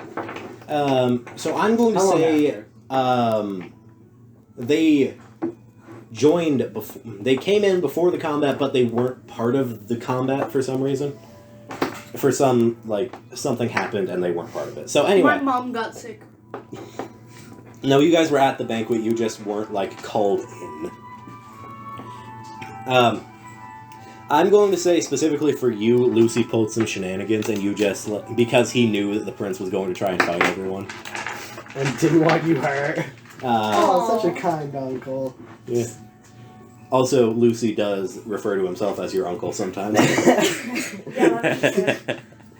So I'm going to How long say after? they joined before. They came in before the combat, but they weren't part of the combat for some reason. For some, like, something happened and they weren't part of it. So anyway. My mom got sick. No, you guys were at the banquet, you just weren't, like, called in. I'm going to say, specifically for you, Lucy pulled some shenanigans, and you just, because he knew that the prince was going to try and fight everyone. And didn't want you hurt. Uh, Such a kind uncle. yeah. Also, Lucy does refer to himself as your uncle sometimes.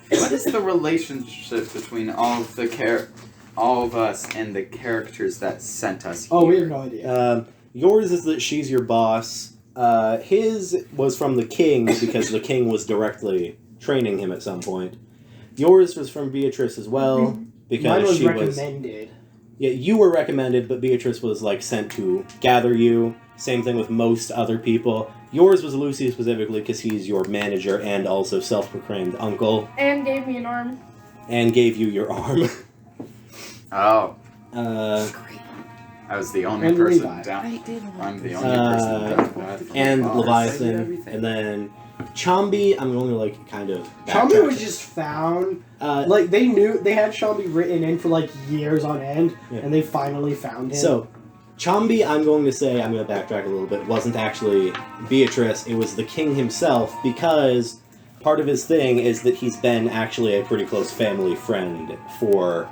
What is the relationship between all of the all of us and the characters that sent us here. Oh, we have no idea. Yours is that she's your boss. His was from the king because the king was directly training him at some point. Yours was from Beatrice as well because Mine was she recommended. Yeah, you were recommended, but Beatrice was like sent to gather you. Same thing with most other people. Yours was Lucy specifically because he's your manager and also self-proclaimed uncle, And gave me an arm. and gave you your arm. Oh, Uh, I was the only And person Levi. down. I did one. I'm the only person down. That. and Oh, Leviathan, and then Chambi. I'm going to like kind of. Chambi backtrack. was just found. Uh, Like, they knew, they had Chambi written in for like years on end, Yeah. and they finally found him. So, Chambi, I'm going to say, I'm going to backtrack a little bit, wasn't actually Beatrice, it was the king himself, because part of his thing is that he's been actually a pretty close family friend for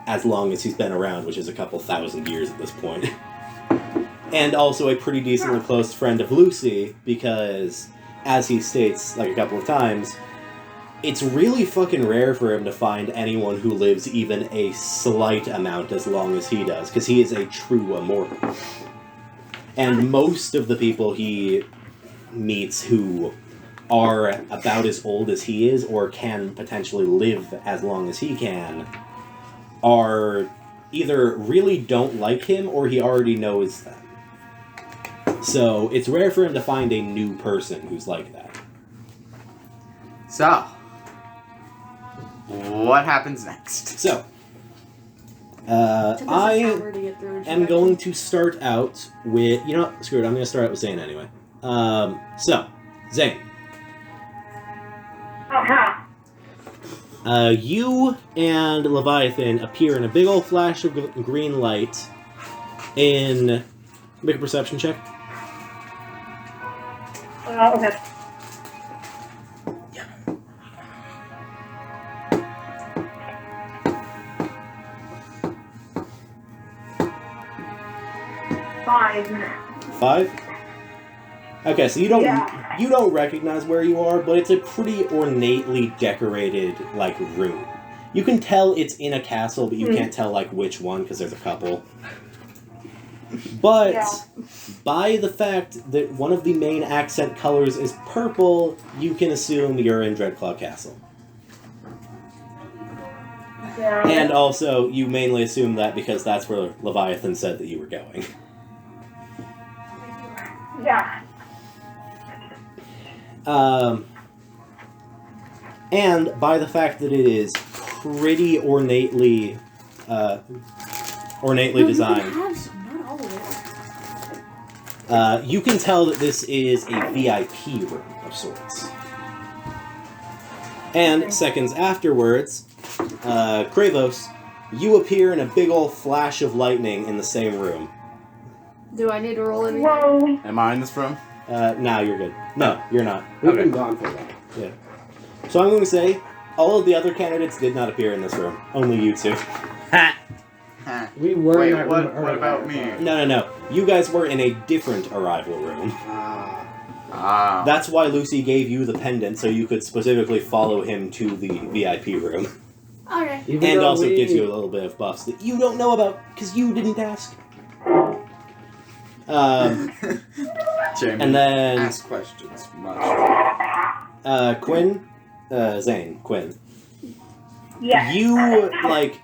as long as he's been around, which is a couple thousand years at this point. And also a pretty decently close friend of Lucy, because, as he states like a couple of times, it's really fucking rare for him to find anyone who lives even a slight amount as long as he does, because he is a true immortal. And most of the people he meets who are about as old as he is, or can potentially live as long as he can, are either really don't like him, or he already knows them. So, it's rare for him to find a new person who's like that. So, what happens next? So, Took us an I hour to get through am introduction. going to start out with... You know what? Screw it. I'm going to start out with Zane anyway. So, Zane. You and Leviathan appear in a big old flash of green light in... Make a perception check. Okay. Fine. 5? Okay, so you don't Yeah. you don't recognize where you are, but it's a pretty ornately decorated like room. You can tell it's in a castle, but you can't tell like which one because there's a couple. But Yeah. by the fact that one of the main accent colors is purple, you can assume you're in Dreadclaw Castle. Yeah. And also, you mainly assume that because that's where Leviathan said that you were going. Yeah. And by the fact that it is pretty ornately designed, Have some, not all of it. you can tell that this is a VIP room of sorts. And seconds afterwards, Kravos, you appear in a big old flash of lightning in the same room. Do I need to roll anything? Whoa. Am I in this room? Now you're good. No, you're not. We've Okay. been gone for a while. Yeah. So I'm going to say, all of the other candidates did not appear in this room. Only you two. Ha! Huh. We were Wait, in that room what earlier, about me? but- No. You guys were in a different arrival room. Ah. That's why Lucy gave you the pendant, so you could specifically follow him to the VIP room. Okay. Even And though also we- gives you a little bit of buffs that you don't know about, because you didn't ask. Jamie, And then ask questions much. Quinn, Zane, Quinn. Yeah. You like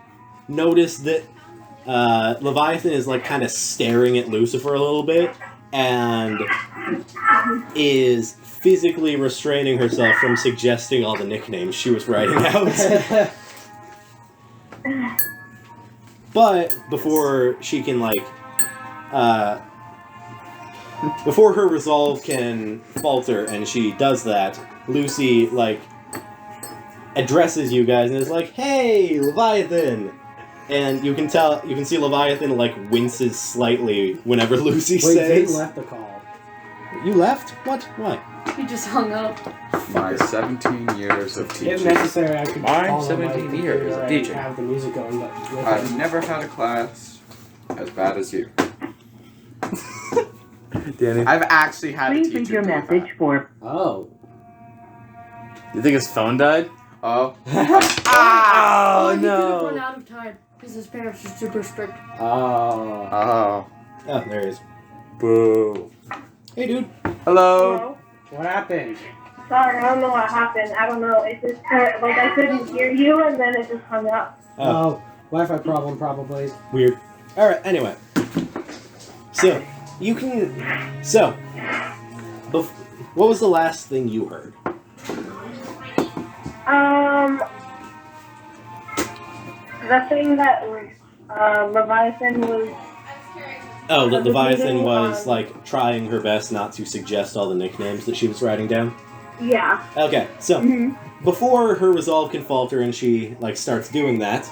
notice that Leviathan is like kind of staring at Lucifer a little bit, and is physically restraining herself from suggesting all the nicknames she was writing out. But before she can like, before her resolve can falter and she does that, Lucy like addresses you guys and is like, "Hey, Leviathan!" And you can see Leviathan like winces slightly whenever Lucy Wait, Zane says, left the call. "You left? What? Why?" He just hung up. My 17 years of If teaching. necessary, I could Mine, call on 17 my years computer of and teaching. have the music going, but with I've it- never had a class as bad as you. Danny, I've actually had a Please teacher leave your do message that. for Oh. you think his phone died? Oh. Oh, Oh he could have run no! out of time. Because his parents are super strict. Oh. Oh. Oh, there he is. Boo. Hey, dude. Hello. Hello? What happened? Sorry, I don't know what happened. I don't know. It just like I couldn't hear you, and then it just hung up. Oh, Wi-Fi problem probably. weird. All right. Anyway, so you can. So, what was the last thing you heard? The thing that Leviathan was. Oh, the Was Leviathan reading was on- like trying her best not to suggest all the nicknames that she was writing down. Yeah. Okay, so before her resolve can falter and she like starts doing that,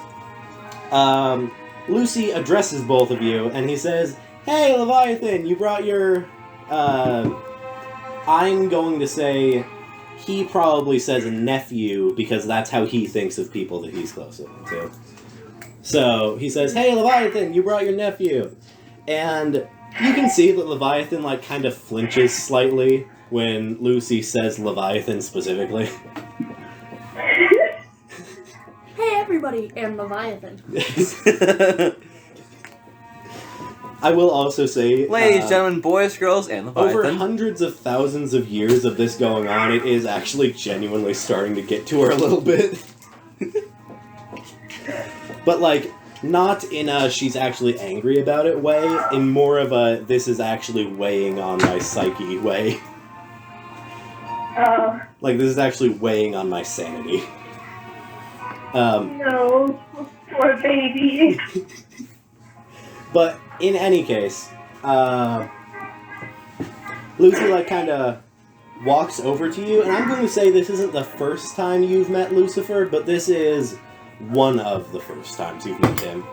Lucy addresses both of you and he says, "Hey, Leviathan, you brought your." I'm going to say he probably says nephew because that's how he thinks of people that he's close to. So he says, "Hey, Leviathan, you brought your nephew," and you can see that Leviathan like kind of flinches slightly when Lucy says Leviathan specifically. Hey, everybody, and Leviathan. I will also say, Ladies, gentlemen, boys, girls, and over Leviathan. hundreds of thousands of years of this going on, it is actually genuinely starting to get to her a little bit. But, like, not in a she's actually angry about it way, in more of a this is actually weighing on my psyche way. Like, this is actually weighing on my sanity. No, poor baby. But in any case, Lucy like kind of walks over to you, and I'm going to say this isn't the first time you've met Lucifer, but this is one of the first times you've met him.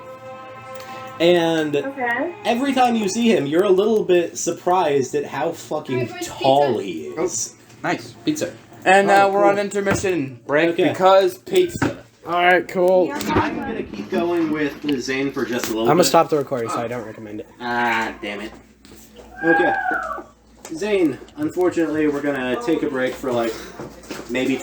And Okay. every time you see him, you're a little bit surprised at how fucking Where's tall pizza? he is. Nice. Pizza. And now Oh, we're cool. on intermission break Okay. because pizza. Alright, cool. I'm going to keep going with Zane for just a little I'm bit. gonna stop the recording, so I don't recommend it. Ah, damn it. Okay. Zane, unfortunately, we're gonna take a break for like maybe 20